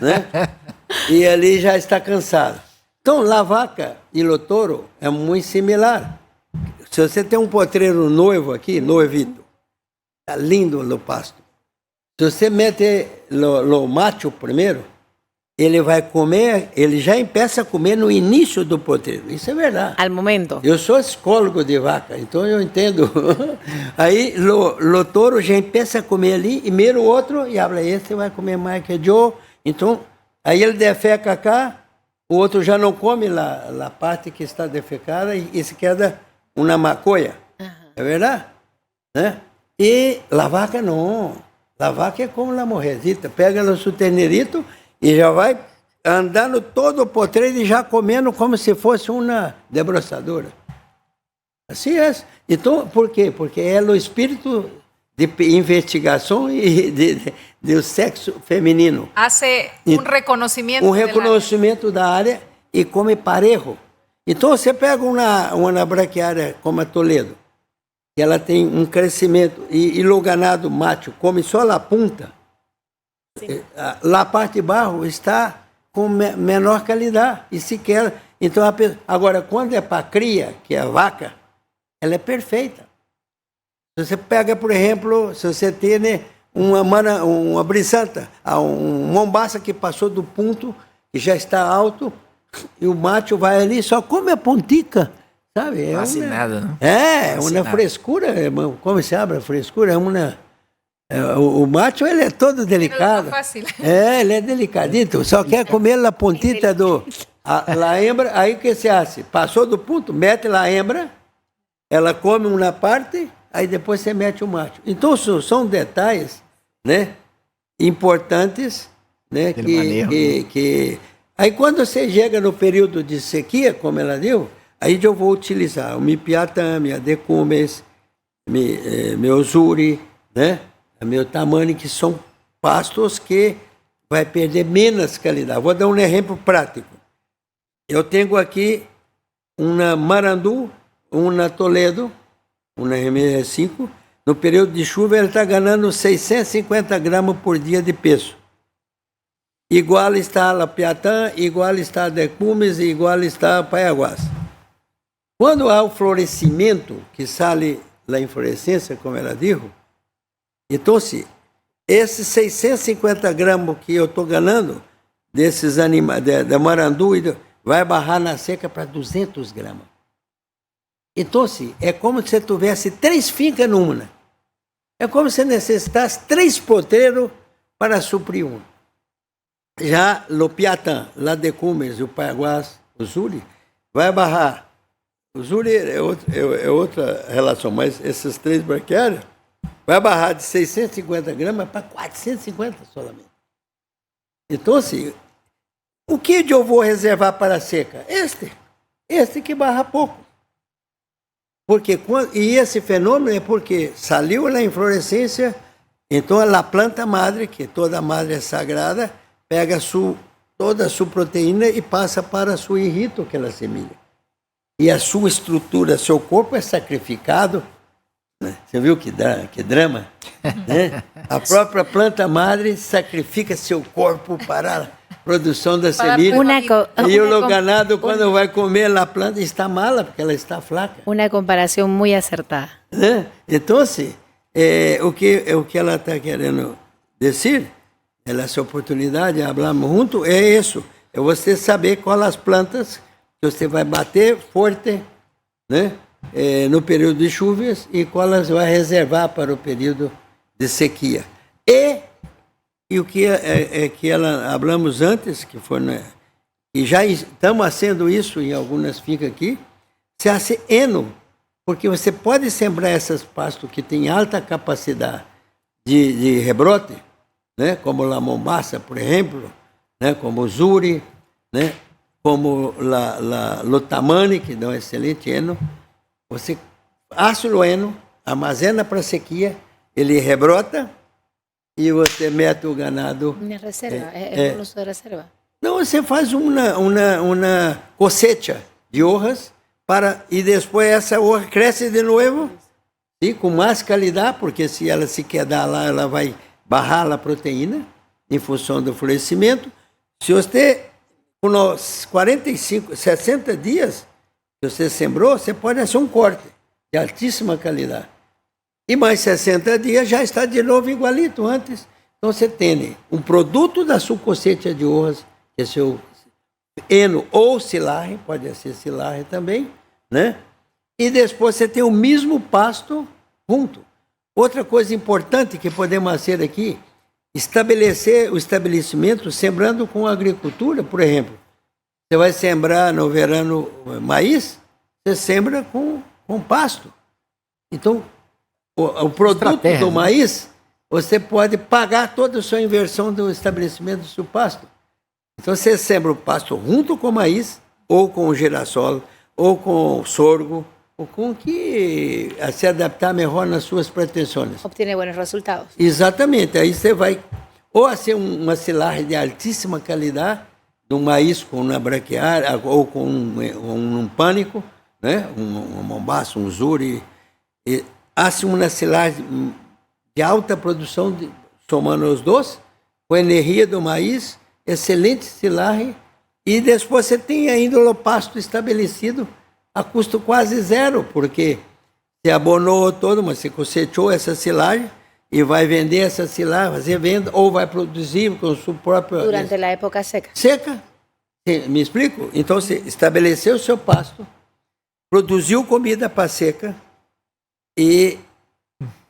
né? E ali já está cansado. Então, a vaca e o touro é muito similar. Se você tem um potreiro noivo aqui, noivito, está lindo no pasto. Se você mete o macho primeiro, ele vai comer, ele já empieza a comer no início do potreiro. Isso é verdade. Al momento. Eu sou psicólogo de vaca, então eu entendo. Aí o touro já empieza a comer ali, e mira o outro e habla, esse vai comer mais que eu. Então, aí ele defeca cá, o outro já não come a parte que está defecada e se queda uma maconha. É verdade? Né? E a vaca não. A vaca é como a morrezita. Pega o seu terneirito e já vai andando todo o potreiro e já comendo como se fosse uma debruçadora. Assim é. Então, por quê? Porque é o espírito de investigação e do sexo feminino. Hace un reconocimiento. Um reconhecimento da área e come parejo. Então, você pega uma braquiária como a Toledo, que ela tem um crescimento, e o ganado macho come só a punta, a parte de baixo está com menor qualidade. E sequer. Então, agora, quando é para cria, que é a vaca, ela é perfeita. Se você pega, por exemplo, se você tem uma brisanta, um mombaça que passou do ponto, que já está alto, e o macho vai ali, só come a pontica, sabe? Não assim nada, né? É, uma frescura, como se abre a frescura? O macho, ele é todo delicado. Ele é delicadito, só quer comer a pontita a hembra, aí o que se hace? Passou do ponto, mete a hembra, ela come uma parte, aí depois você mete o macho. Então, são detalhes, né, importantes, né, que... Aí, quando você chega no período de sequia, como ela deu, aí eu vou utilizar o mipiatã, minha decumes, meu zuri, né, meu tamani, que são pastos que vai perder menos qualidade. Vou dar um exemplo prático. Eu tenho aqui uma marandu, uma Toledo, uma RMR5. No período de chuva, ele está ganhando 650 gramas por dia de peso. Igual está a Piatã, igual está a Decumes, igual está a Paiaguás. Quando há o florescimento, que sai a inflorescência, como ela disse, então, se esses 650 gramas que eu estou ganhando, desses animais, da marandu, vai barrar na seca para 200 gramas. Então, é como se você tivesse 3 fincas numa. É como se necessitasse 3 potreiros para suprir um. Já o Piatã, lá de Cumes, o Paiaguás, o Zuri, vai barrar. O Zuri é outra relação, mas esses 3 braquiários vai barrar de 650 gramas para 450 solamente. Então, o que eu vou reservar para a seca? Este que barra pouco. E esse fenômeno é porque saiu a inflorescência, então a planta madre, que toda madre é sagrada, pega toda a sua proteína e passa para a sua irrito, aquela semilha. E a sua estrutura, seu corpo é sacrificado. Né? Você viu que drama? Né? A própria planta madre sacrifica seu corpo para a produção da semilha. E o ganado, quando vai comer a planta, está mala, porque ela está flaca. Uma comparação muito acertada. Né? Então, o que ela está querendo dizer, essa oportunidade de falarmos junto, é isso. É você saber quais as plantas que você vai bater forte, né? No período de chuvas e quais vai reservar para o período de sequia. E o que ela falamos antes, que foi, né, e já estamos fazendo isso em algumas fincas aqui, se hace eno, porque você pode sembrar esses pastos que têm alta capacidade de rebrote, né, como a mombaça, por exemplo, né, como o zuri, né, como o tamani, que dá um excelente eno. Você assa o eno, armazena para sequia, ele rebrota e você mete o ganado. Na reserva, é o uso de reserva. Não, você faz uma cosecha de hojas e depois essa hoja cresce de novo, e com mais qualidade, porque se ela se quedar lá, ela vai barrar a proteína em função do florescimento. Se você, com uns 45, 60 dias, que você sembrou, você pode fazer um corte de altíssima qualidade. E mais 60 dias já está de novo igualito antes. Então você tem um produto da sua cosecha de hojas, que é seu eno ou silagem, pode ser silagem também, né? E depois você tem o mesmo pasto junto. Outra coisa importante que podemos fazer aqui, estabelecer o estabelecimento sembrando com agricultura, por exemplo. Você vai sembrar no verão maíz, você sembra com pasto. Então, o produto do maíz, você pode pagar toda a sua inversão do estabelecimento do seu pasto. Então, você sembra o pasto junto com o maíz, ou com o girassol, ou com o sorgo, com que se adaptar melhor nas suas pretensões. Obtiene buenos resultados. Exatamente, aí você vai ou ser uma silagem de altíssima qualidade, de um maíz com uma braquiária ou com um pânico, né? um mombaço, um zuri, e hace uma silagem de alta produção, somando os dois, com a energia do maíz, excelente silagem, e depois você tem ainda o pasto estabelecido a custo quase zero, porque você abonou todo, mas você cosechou essa silagem e vai vender essa silagem, fazer venda, ou vai produzir com o seu próprio... Durante a época seca. Seca. Me explico? Então, você estabeleceu o seu pasto, produziu comida para seca e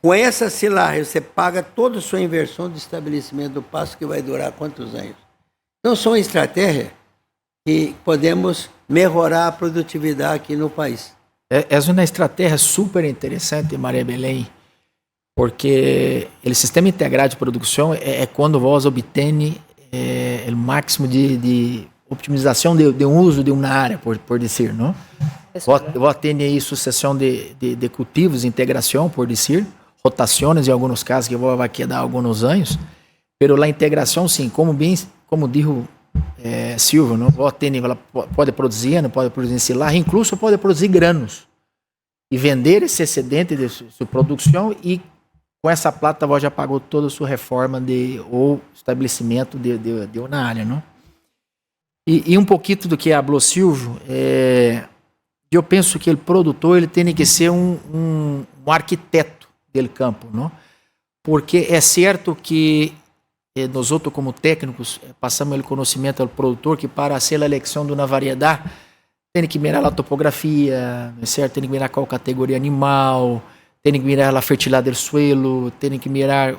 com essa silagem você paga toda a sua inversão de estabelecimento do pasto, que vai durar quantos anos? Então, são estratégias que podemos melhorar a produtividade aqui no país. É uma estratégia super interessante, Maria Belém, porque o sistema integrado de produção é quando você obtém o máximo de optimização de um uso de uma área, por dizer, não? Você tem aí sucessão de cultivos, integração, por dizer, rotações em alguns casos que vai quedar alguns anos, mas a integração, sim, como dijo Silvio, não? Ela pode produzir, não pode produzir silagem, incluso pode produzir granos e vender esse excedente de sua produção, e com essa plata você já pagou toda a sua reforma ou estabelecimento de uma área, não? E um pouquinho do que falou Silvio, eu penso que o produtor ele tem que ser um arquiteto do campo, não? Porque é certo que nós outros, como técnicos, passamos o conhecimento ao produtor que para ser a eleição de uma variedade tem que mirar a topografia, não é certo? Tem que mirar qual categoria animal, tem que mirar a fertilidade do suelo, tem que mirar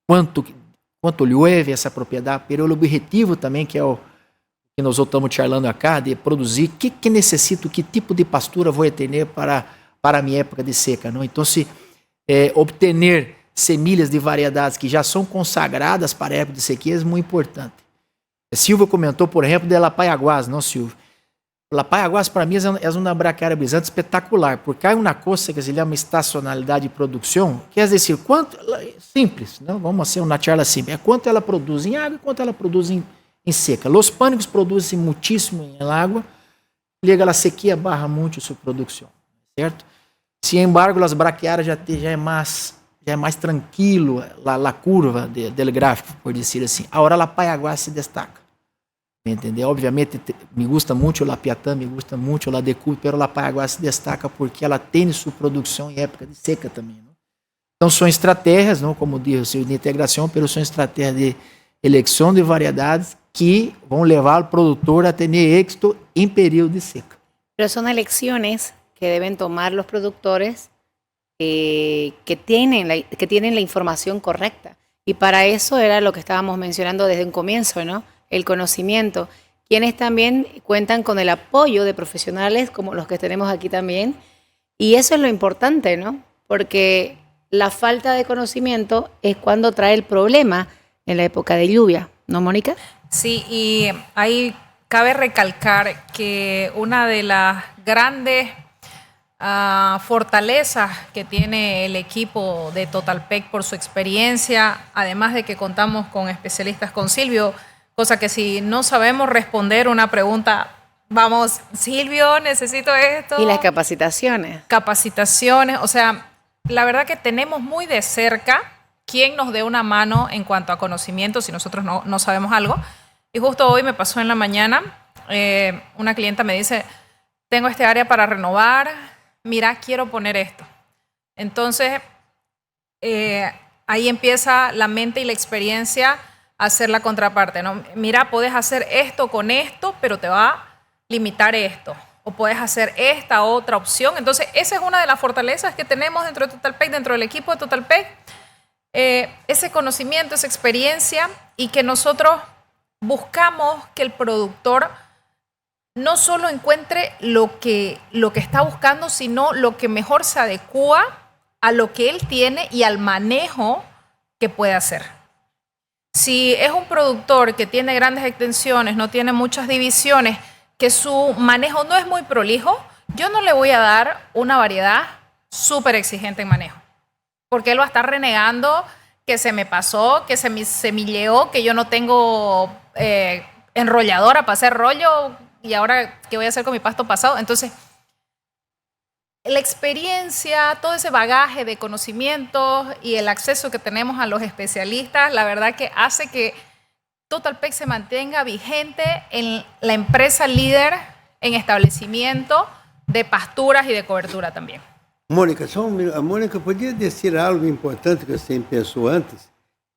quanto llueve essa propriedade, mas o objetivo também, que é o que nós estamos charlando acá, de produzir, que necessito, que tipo de pastura vou ter para a minha época de seca, não? Então, se obter semilhas de variedades que já são consagradas para a época de sequia é muito importante. Silvio comentou, por exemplo, de La Paiaguás, não, Silvio? La Paiaguás, para mim, é uma braquiária brisante espetacular, porque há uma coisa que se chama estacionalidade de produção, quer dizer, quanto, simples, não? Vamos fazer uma charla simples, é quanto ela produz em água e quanto ela produz em seca. Os pânicos produzem muitíssimo em água, liga a sequia, barra muito sua produção, certo? Sin embargo, as braquiárias já é mais tranquilo a curva do gráfico, por dizer assim. Agora, a Paiaguás se destaca, entendeu? Obviamente, me gusta muito a Piatã, me gusta muito a Decu, mas a Paiaguás se destaca porque ela tem sua produção em época de seca também, não? Então, são estratégias, não, como disse, de integração, mas são estratégias de eleição de variedades que vão levar o produtor a ter éxito em período de seca. Pero son elecciones que deben tomar los productores que tienen la información correcta. Y para eso era lo que estábamos mencionando desde un comienzo, ¿no? El conocimiento. Quienes también cuentan con el apoyo de profesionales como los que tenemos aquí también. Y eso es lo importante, ¿no? Porque la falta de conocimiento es cuando trae el problema en la época de lluvia, ¿no, Mónica? Sí, y ahí cabe recalcar que una de las grandes fortalezas que tiene el equipo de Totalpec por su experiencia, además de que contamos con especialistas, con Silvio, cosa que si no sabemos responder una pregunta, vamos, Silvio, necesito esto. Y las capacitaciones. Capacitaciones, o sea, la verdad que tenemos muy de cerca quién nos dé una mano en cuanto a conocimiento si nosotros no sabemos algo. Y justo hoy me pasó en la mañana, una clienta me dice, tengo este área para renovar, mira, quiero poner esto. Entonces, ahí empieza la mente y la experiencia a hacer la contraparte, ¿no? Mira, puedes hacer esto con esto, pero te va a limitar esto. O puedes hacer esta otra opción. Entonces, esa es una de las fortalezas que tenemos dentro de Totalpec, dentro del equipo de Totalpec. Ese conocimiento, esa experiencia, y que nosotros buscamos que el productor no solo encuentre lo que está buscando, sino lo que mejor se adecua a lo que él tiene y al manejo que puede hacer. Si es un productor que tiene grandes extensiones, no tiene muchas divisiones, que su manejo no es muy prolijo, yo no le voy a dar una variedad súper exigente en manejo, porque él va a estar renegando que se me pasó, que se me semilleó, que yo no tengo enrolladora para hacer rollo y ahora qué voy a hacer con mi pasto pasado. Entonces, la experiencia, todo ese bagaje de conocimientos y el acceso que tenemos a los especialistas, la verdad que hace que Totalplay se mantenga vigente en la empresa líder en establecimiento de pasturas y de cobertura también. Mônica, a Mônica podia dizer algo importante que você pensou antes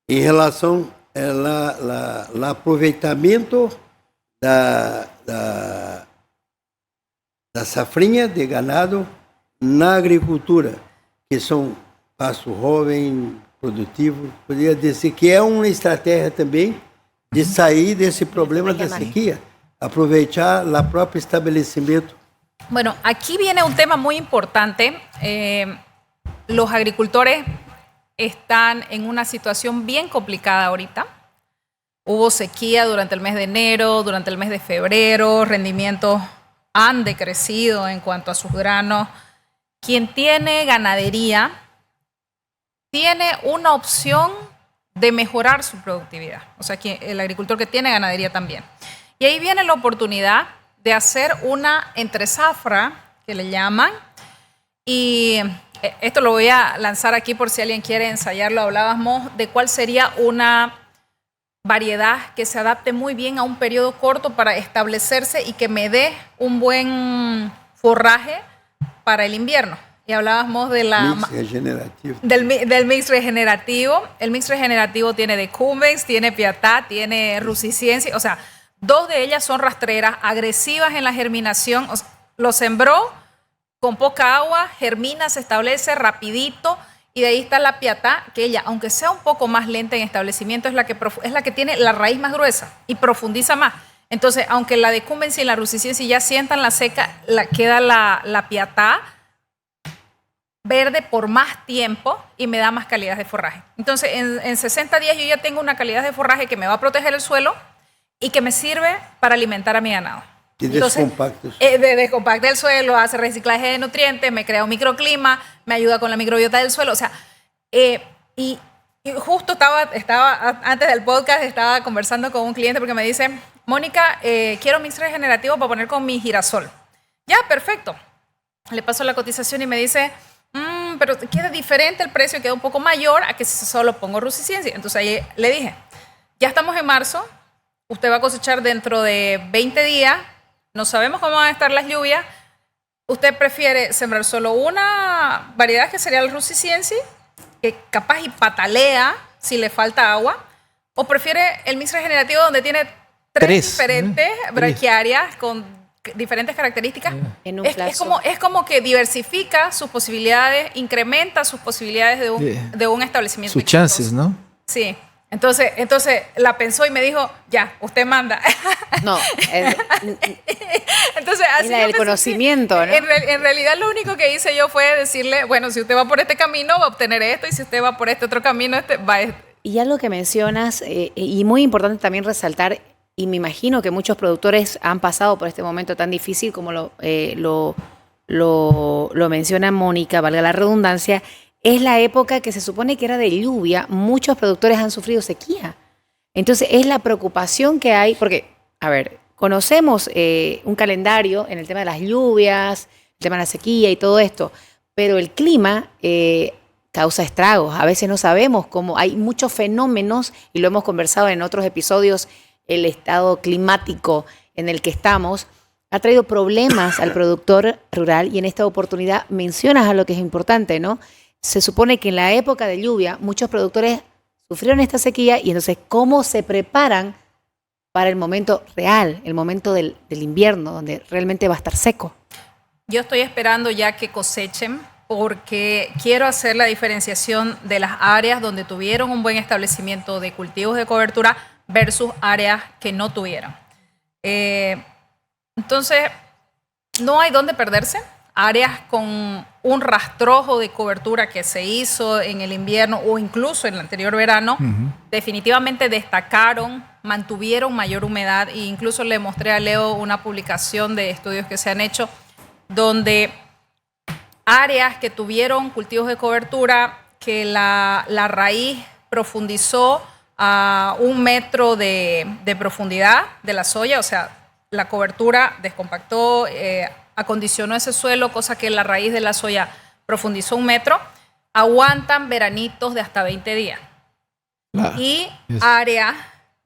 em relação ao aproveitamento da safrinha de ganado na agricultura, que são pasto jovem, produtivo. Podia dizer que é uma estratégia também de sair desse problema da sequía, aprovechar o próprio estabelecimento. Bueno, aquí viene un tema muy importante. Los agricultores están en una situación bien complicada ahorita. Hubo sequía durante el mes de enero, durante el mes de febrero, rendimientos han decrecido en cuanto a sus granos. Quien tiene ganadería tiene una opción de mejorar su productividad. O sea, el agricultor que tiene ganadería también. Y ahí viene la oportunidad de hacer una entresafra, que le llaman, y esto lo voy a lanzar aquí por si alguien quiere ensayarlo. Hablábamos de cuál sería una variedad que se adapte muy bien a un periodo corto para establecerse y que me dé un buen forraje para el invierno. Y hablábamos de Mix regenerativo. Del mix regenerativo. El mix regenerativo tiene decumbens, tiene piatá, tiene rusiciencia. O sea, 2 de ellas son rastreras, agresivas en la germinación. O sea, lo sembró con poca agua, germina, se establece rapidito. Y de ahí está la piatá, que ella, aunque sea un poco más lenta en establecimiento, es la que tiene la raíz más gruesa y profundiza más. Entonces, aunque la decumbens y la rusiciencia ya sientan la seca, queda la piatá verde por más tiempo y me da más calidad de forraje. Entonces, en 60 días yo ya tengo una calidad de forraje que me va a proteger el suelo y que me sirve para alimentar a mi ganado. Y descompacta. Descompacta el suelo, hace reciclaje de nutrientes, me crea un microclima, me ayuda con la microbiota del suelo. O sea, y justo estaba antes del podcast, estaba conversando con un cliente porque me dice, Mónica, quiero mix regenerativo para poner con mi girasol. Ya, perfecto. Le paso la cotización y me dice, pero queda diferente el precio, queda un poco mayor a que si solo pongo rusiciencia. Entonces ahí le dije, ya estamos en marzo, usted va a cosechar dentro de 20 días, no sabemos cómo van a estar las lluvias, usted prefiere sembrar solo una variedad que sería el rusiciencia, que capaz y patalea si le falta agua, o prefiere el mix regenerativo donde tiene tres diferentes braquiarias con diferentes características. Es como que diversifica sus posibilidades, incrementa sus posibilidades de un establecimiento. Sus chances, ¿no? Sí. Entonces la pensó y me dijo, ya, usted manda. No. Entonces, así el conocimiento, ¿no? En realidad lo único que hice yo fue decirle, bueno, si usted va por este camino va a obtener esto y si usted va por este otro camino va a... Y algo que mencionas, y muy importante también resaltar, y me imagino que muchos productores han pasado por este momento tan difícil como lo menciona Mónica, valga la redundancia, es la época que se supone que era de lluvia. Muchos productores han sufrido sequía. Entonces es la preocupación que hay, porque, a ver, conocemos un calendario en el tema de las lluvias, el tema de la sequía y todo esto, pero el clima causa estragos. A veces no sabemos cómo, hay muchos fenómenos, y lo hemos conversado en otros episodios, el estado climático en el que estamos ha traído problemas al productor rural, y en esta oportunidad mencionas algo que es importante, ¿no? Se supone que en la época de lluvia muchos productores sufrieron esta sequía, y entonces ¿cómo se preparan para el momento real, el momento del invierno, donde realmente va a estar seco? Yo estoy esperando ya que cosechen, porque quiero hacer la diferenciación de las áreas donde tuvieron un buen establecimiento de cultivos de cobertura versus áreas que no tuvieron. Entonces, no hay dónde perderse. Áreas con un rastrojo de cobertura que se hizo en el invierno o incluso en el anterior verano, definitivamente destacaron, mantuvieron mayor humedad, e incluso le mostré a Leo una publicación de estudios que se han hecho. donde áreas que tuvieron cultivos de cobertura, que la raíz profundizó a 1 metro de profundidad de la soya, o sea, la cobertura descompactó, acondicionó ese suelo, cosa que la raíz de la soya profundizó 1 metro, aguantan veranitos de hasta 20 días. Y áreas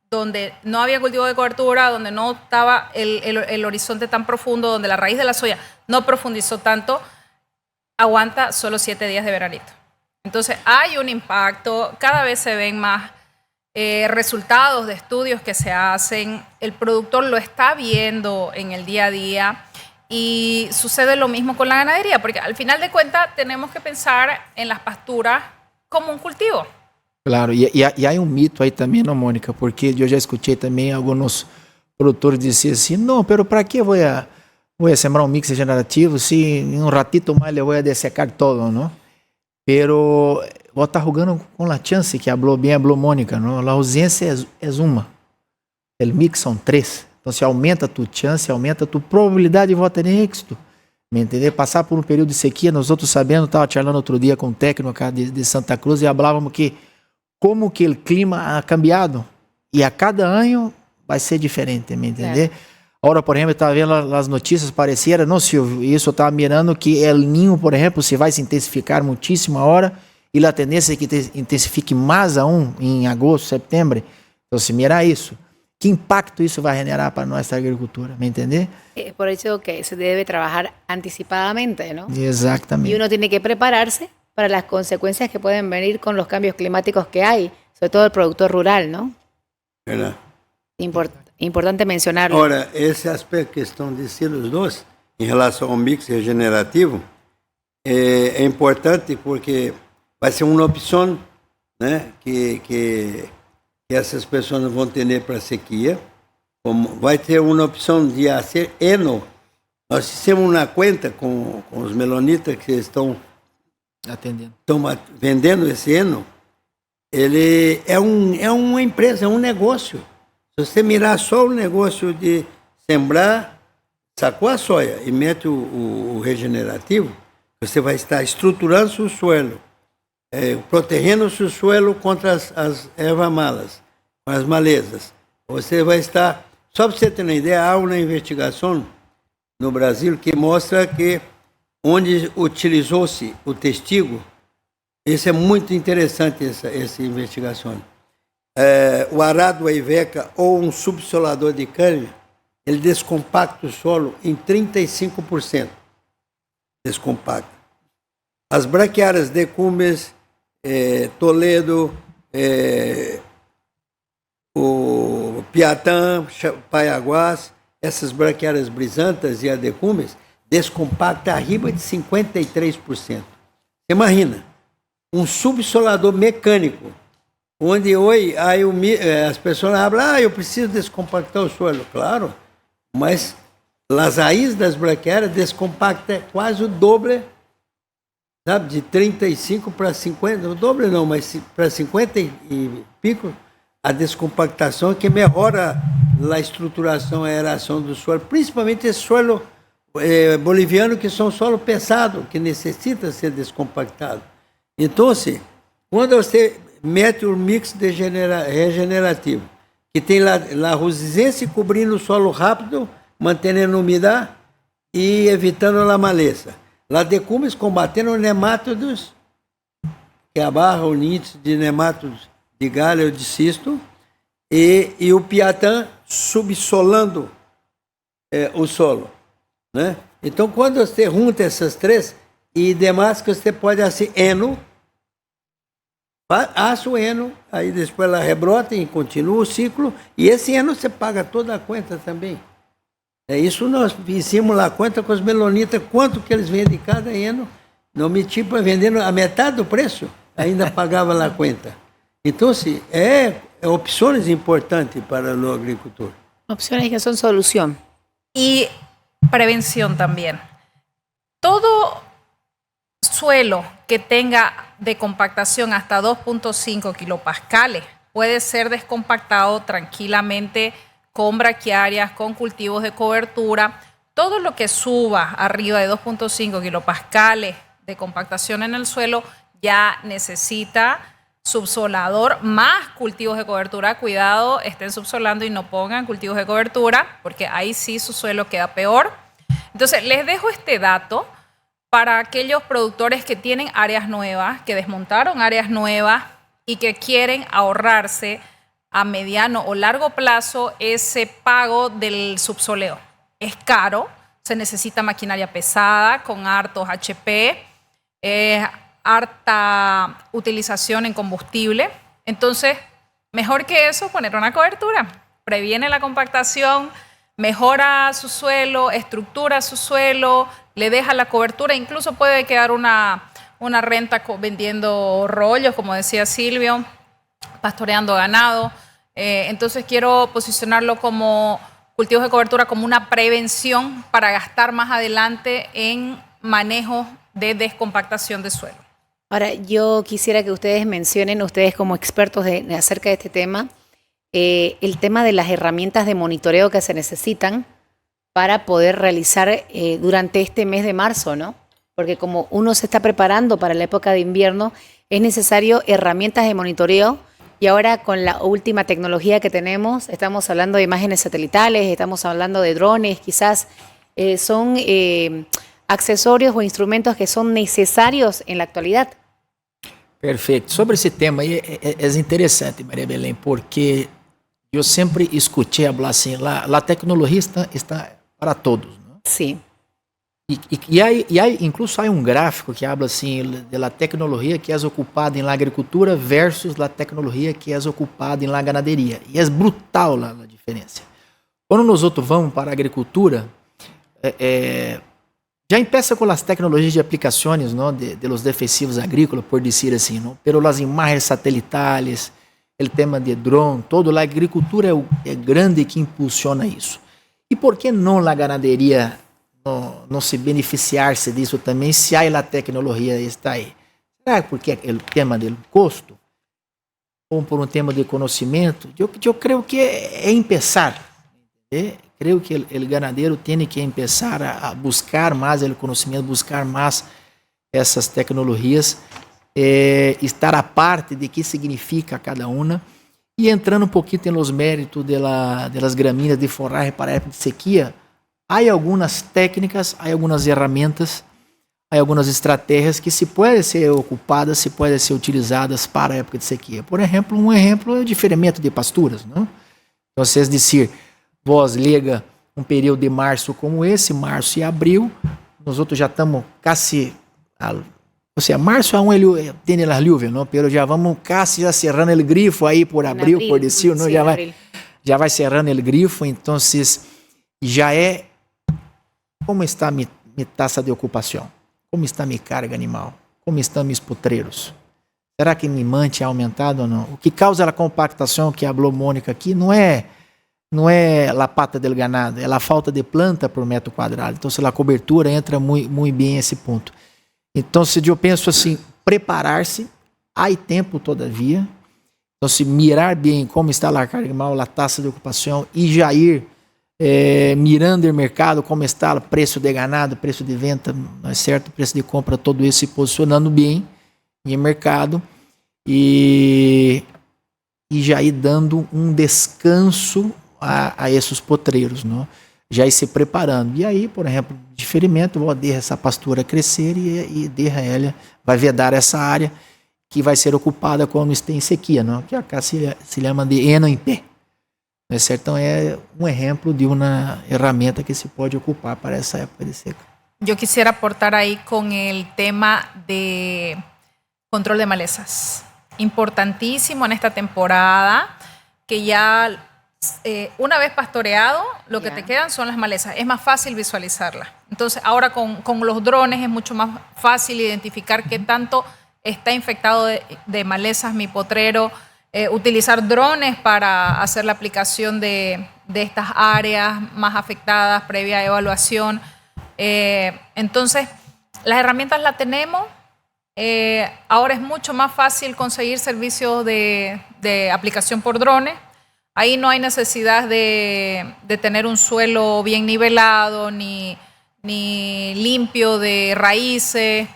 donde no había cultivo de cobertura, donde no estaba el horizonte tan profundo, donde la raíz de la soya no profundizó tanto, aguanta solo 7 días de veranito. Entonces hay un impacto, cada vez se ven más resultados de estudios que se hacen, el productor lo está viendo en el día a día y sucede lo mismo con la ganadería, porque al final de cuentas tenemos que pensar en las pasturas como un cultivo. Claro, e há um mito aí também, não, Mônica? Porque eu já escutei também alguns produtores dizer assim, não, pero para que vou a sembrar um mix regenerativo se em um ratito mais eu vou a dessecar todo, não? Pero vou estar jogando com a chance que falou Mônica, não? A ausência é uma, o mix são 3, então se aumenta a tua chance, aumenta a tua probabilidade de ter êxito. Me entender? Passar por um período de sequia, nós outros sabendo, estava charlando outro dia com um técnico de Santa Cruz e falávamos que como que o clima ha cambiado e a cada ano vai ser diferente, me entender? Agora, por exemplo, eu estava vendo as notícias, pareciera, não, Silvio, isso eu estava mirando que El Niño, por exemplo, se vai se intensificar muitíssimo agora e a tendência é que intensifique mais aún em agosto, setembro. Então, se mirar isso, que impacto isso vai generar para nossa agricultura, me entender? Es por eso que se debe trabajar anticipadamente, ¿no? Exatamente. Y uno tiene que prepararse para las consecuencias que pueden venir con los cambios climáticos que hay, sobre todo el productor rural, ¿no? Verdade. Importante mencionarlo. Ora, esse aspecto que estão dizendo os dois, em relação ao mix regenerativo, é importante porque vai ser uma opção, né, que essas pessoas vão ter para a sequia. Como vai ter uma opção de fazer heno. Nós fizemos uma conta com os melonitas que estão vendendo esse heno. Ele é uma empresa, é um negócio. Se você mirar só o negócio de sembrar, sacou a soja e mete o regenerativo, você vai estar estruturando seu suelo, protegendo seu suelo contra as ervas malas, as malezas. Você vai estar... Só para você ter uma ideia, há uma investigação no Brasil que mostra que onde utilizou-se o testículo, isso é muito interessante, essa investigação. O arado a iveca ou um subsolador de cana, ele descompacta o solo em 35%. Descompacta. As braquiárias decumbens, Toledo, o Piatã, Paiaguás, essas braquiárias brisantas e a decumbens, descompacta arriba de 53%. Você imagina, um subsolador mecânico, onde hoje aí as pessoas falam, eu preciso descompactar o solo. Claro, mas as raízes das braquiárias descompacta quase o dobro, sabe, de 35 para 50, o dobro não, mas para 50 e pico, a descompactação que melhora a estruturação e a aeração do solo, principalmente esse solo boliviano, que são solo pesado, que necessita ser descompactado. Então, quando você mete o mix regenerativo, que tem a resistência cobrindo o solo rápido, mantendo a umidade e evitando a maleza. Lá decumbes combatendo nemátodos, que abarra o índice de nemátodos de galho ou de cisto, e o piatã subsolando o solo. Né? Então, quando você junta essas três, e demais que você pode fazer heno, assa o heno, aí depois ela rebrota e continua o ciclo, e esse heno você paga toda a conta também. Isso nós fizemos lá a conta com os melonitas, quanto que eles vendem cada heno, não meti para vendendo a metade do preço, ainda pagava lá a conta. Então, opções importantes para o agricultor. Opciones que son solución. Y prevención también. Todo suelo que tenga de compactación hasta 2.5 kilopascales puede ser descompactado tranquilamente con braquiarias, con cultivos de cobertura. todo lo que suba arriba de 2.5 kilopascales de compactación en el suelo ya necesita subsolador más cultivos de cobertura. Cuidado, estén subsolando y no pongan cultivos de cobertura, porque ahí sí su suelo queda peor. Entonces, les dejo este dato para aquellos productores que tienen áreas nuevas, que desmontaron áreas nuevas y que quieren ahorrarse a mediano o largo plazo ese pago del subsoleo. Es caro, se necesita maquinaria pesada con hartos HP, harta utilización en combustible. Entonces, mejor que eso, poner una cobertura. Previene la compactación, mejora su suelo, estructura su suelo, le deja la cobertura, incluso puede quedar una renta vendiendo rollos, como decía Silvio, pastoreando ganado. Entonces quiero posicionarlo como cultivos de cobertura, como una prevención para gastar más adelante en manejo de descompactación de suelo. Ahora, yo quisiera que ustedes mencionen, ustedes como expertos acerca de este tema, el tema de las herramientas de monitoreo que se necesitan para poder realizar durante este mes de marzo, ¿no? Porque como uno se está preparando para la época de invierno, es necesario herramientas de monitoreo. Y ahora con la última tecnología que tenemos, estamos hablando de imágenes satelitales, estamos hablando de drones, quizás son accesorios o instrumentos que son necesarios en la actualidad. Perfeito. Sobre esse tema aí, é interessante, Maria Belém, porque eu sempre escutei falar assim, a tecnologia está para todos. Né? Sim. Incluso há gráfico que habla assim da tecnologia que é ocupada em la agricultura versus a tecnologia que é ocupada em la ganaderia. E é brutal a diferença. Quando nós outros vamos para a agricultura, já empieza com as tecnologias de aplicações, ¿no? de los defensivos agrícolas, por dizer assim, ¿no? Pero las imagens satelitales, o tema de drone, todo, a agricultura é grande que impulsiona isso. E por que não a ganaderia não se beneficiar-se disso também, se a tecnologia está aí? Será porque o tema do custo? Ou por um tema de conhecimento? Eu creio que é começar. Creio que o ganadeiro tem que começar a buscar mais o conhecimento, buscar mais essas tecnologias, estar a parte de que significa cada uma, e entrando um pouquinho nos méritos das gramíneas de forragem para a época de sequia. Há algumas técnicas, há algumas ferramentas, há algumas estratégias que se podem ser ocupadas, se podem ser utilizadas para a época de sequia. Por exemplo, um exemplo é o diferimento de pasturas. Não? Então, vocês dizer, vós liga um período de março como esse, março e abril, nós outros já estamos quase, ou seja, março aún tem as lluvias, não? Pero já vamos quase já cerrando o grifo aí por abril, por decir, não? Já vai cerrando o grifo, então já é. Como está minha taxa de ocupação? Como está minha carga animal? Como estão meus potreiros? Será que minha mante é aumentado ou não? O que causa a compactação que falou Mônica aqui não é a pata del ganado, é a falta de planta por metro quadrado. Então, se a cobertura entra muito bem nesse ponto. Então, se eu penso assim, preparar-se, há tempo todavia. Então, se mirar bem como está a carga animal, a taxa de ocupação e já ir mirando o mercado, como está o preço de ganado, preço de venda, não é certo? Preço de compra, todo isso se posicionando bem em mercado e já ir dando um descanso a esses potreiros, não? Já ir se preparando. E aí, por exemplo, de ferimento, vou deixar essa pastura crescer e deixa ela, vai vedar essa área que vai ser ocupada quando está em sequia, não? Que acá se chama de heno em pé. Não é certo? Então é um exemplo de uma ferramenta que se pode ocupar para essa época de seca. Yo quisiera aportar ahí con el tema de control de malezas. Importantísimo en esta temporada, que ya una vez pastoreado, lo que te quedan son las malezas. Es más fácil visualizarlas. Entonces ahora con los drones es mucho más fácil identificar qué tanto está infectado de malezas mi potrero. Utilizar drones para hacer la aplicación de estas áreas más afectadas previa evaluación. Entonces, las herramientas las tenemos. Ahora es mucho más fácil conseguir servicios de aplicación por drones. Ahí no hay necesidad de tener un suelo bien nivelado ni limpio de raíces,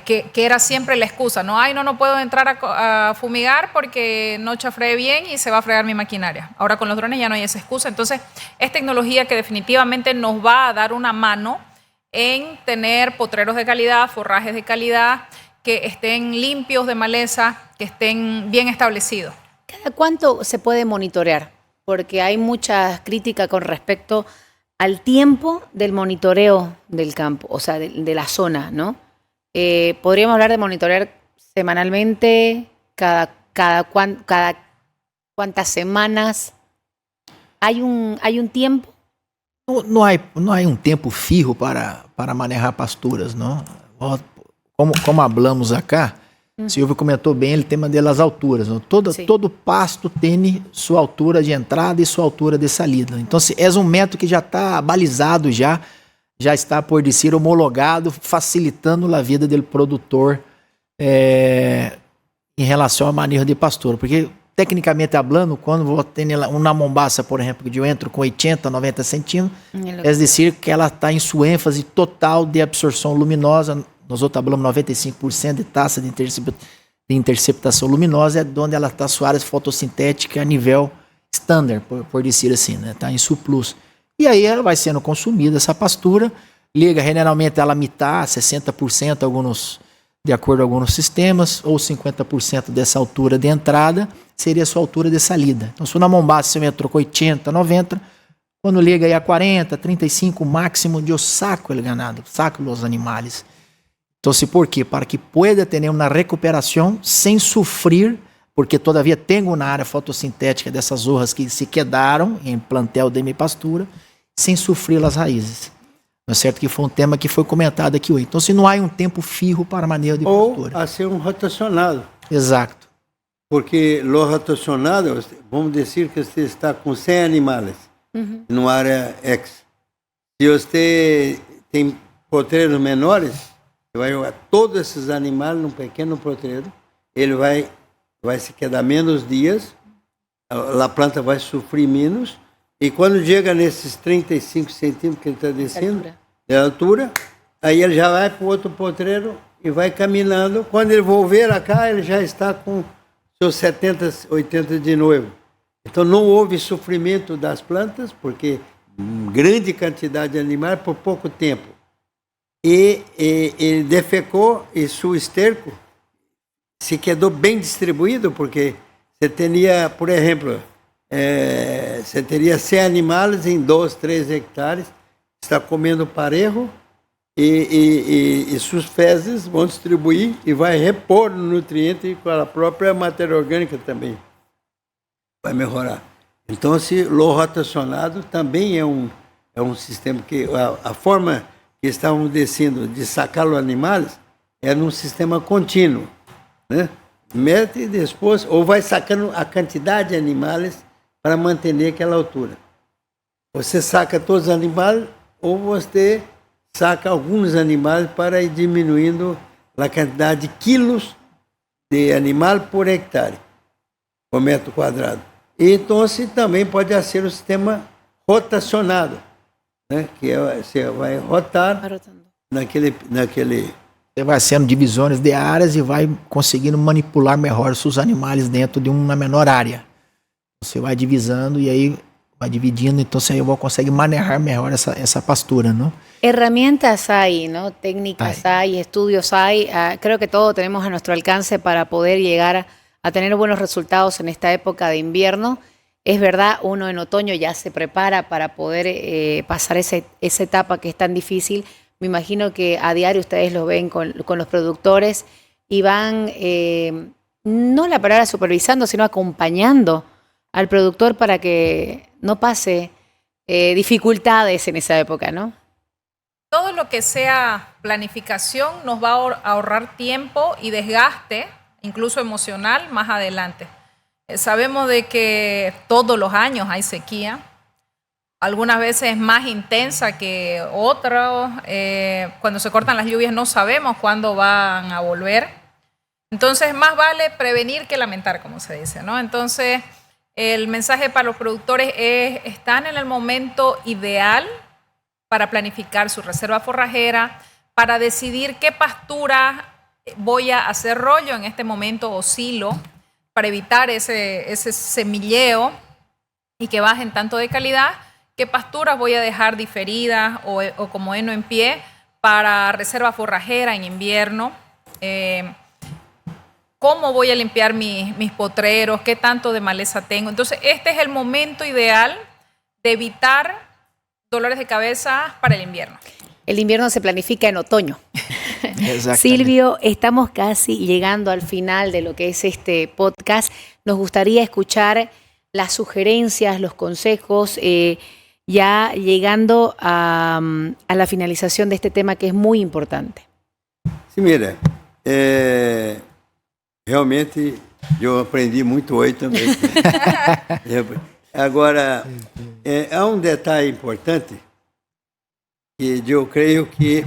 que era siempre la excusa, ¿no? Ay, no puedo entrar a fumigar porque no chafreé bien y se va a fregar mi maquinaria. Ahora con los drones ya no hay esa excusa. Entonces, es tecnología que definitivamente nos va a dar una mano en tener potreros de calidad, forrajes de calidad, que estén limpios de maleza, que estén bien establecidos. ¿Cada cuánto se puede monitorear? Porque hay mucha crítica con respecto al tiempo del monitoreo del campo, o sea, de la zona, ¿no? Podríamos hablar de monitorear semanalmente, cada cuántas semanas. ¿Hay un tiempo? Não há um tempo fijo para manejar pasturas, não? Como hablamos acá, o Silvio comentou bem o tema das alturas. Não? Todo pasto tem sua altura de entrada e sua altura de salida. Então, é um método que já está balizado, já está, por dizer, homologado, facilitando a vida do produtor em relação ao manejo de pastura. Porque, tecnicamente falando, quando vou ter uma mombaça, por exemplo, que eu entro com 80, 90 centímetros, é dizer que ela está em sua ênfase total de absorção luminosa. Nós outros falamos 95% de taxa de interceptação luminosa, é onde ela está sua área fotossintética a nível standard, por dizer assim, né? Está em surplus. E aí ela vai sendo consumida, essa pastura, liga generalmente ela mitar 60%, de acordo com alguns sistemas, ou 50% dessa altura de entrada, seria a sua altura de salida. Então, se na mombaça você entrou com 80, 90, quando liga aí a 40, 35, máximo, eu saco o ganado, saco os animais. Então, ¿por quê? Para que pueda ter uma recuperação sem sofrer, porque todavia tenho uma área fotossintética dessas hojas que se quedaram em plantel de minha pastura, sem sofrer as raízes. Não é certo que foi um tema que foi comentado aqui hoje. Então, se não há um tempo fijo para manejo de pastura. Ou a ser um rotacionado. Exato. Porque lo rotacionado, vamos dizer que você está com 100 animais numa área X. Se você tem potreiros menores, você vai jogar todos esses animais num pequeno potreiro, ele vai se quedar menos dias, a planta vai sofrer menos, e quando chega nesses 35 centímetros que ele está descendo, de altura, aí ele já vai para o outro potreiro e vai caminhando. Quando ele volver a cá, ele já está com seus 70, 80 de novo. Então não houve sofrimento das plantas, porque grande quantidade de animais por pouco tempo. E ele defecou e seu esterco se quedou bem distribuído, porque você teria, por exemplo, você teria 100 animais em 2, 3 hectares, está comendo parejo e suas fezes vão distribuir e vai repor o nutriente com a própria matéria orgânica também. Vai melhorar. Então, o rotacionado também é um sistema que a forma que estávamos descendo de sacar os animais é num sistema contínuo, né? Mete e depois, ou vai sacando a quantidade de animais para manter aquela altura. Você saca todos os animais ou você saca alguns animais para ir diminuindo a quantidade de quilos de animal por hectare, por metro quadrado. E então também pode ser o sistema rotacionado, né? Que você vai rotar naquele Você vai sendo divisões de áreas e vai conseguindo manipular melhor seus animais dentro de uma menor área. Você vai divisando e aí vai dividindo, então você consegue manejar melhor essa pastura, ¿no? Herramientas hay, ¿no? Técnicas hay, estudios hay. Creo que todo tenemos a nuestro alcance para poder llegar a tener buenos resultados en esta época de invierno. Es verdad, uno en otoño ya se prepara para poder pasar esa etapa que es tan difícil. Me imagino que a diario ustedes lo ven con los productores y van, no la palabra supervisando, sino acompañando al productor para que no pase dificultades en esa época, ¿no? Todo lo que sea planificación nos va a ahorrar tiempo y desgaste, incluso emocional, más adelante. Sabemos de que todos los años hay sequía. Algunas veces es más intensa que otras. Cuando se cortan las lluvias no sabemos cuándo van a volver. Entonces, más vale prevenir que lamentar, como se dice, ¿no? Entonces, El mensaje para los productores es, están en el momento ideal para planificar su reserva forrajera, para decidir qué pastura voy a hacer rollo en este momento o silo, para evitar ese semilleo y que bajen tanto de calidad, qué pasturas voy a dejar diferidas o como heno en pie para reserva forrajera en invierno, cómo voy a limpiar mis potreros, qué tanto de maleza tengo. Entonces, este es el momento ideal de evitar dolores de cabeza para el invierno. El invierno se planifica en otoño. Exactamente. Silvio, estamos casi llegando al final de lo que es este podcast. Nos gustaría escuchar las sugerencias, los consejos, ya llegando a la finalización de este tema que es muy importante. Sí, mira, realmente eu aprendi muito hoje também. Agora, há um detalhe importante que eu creio que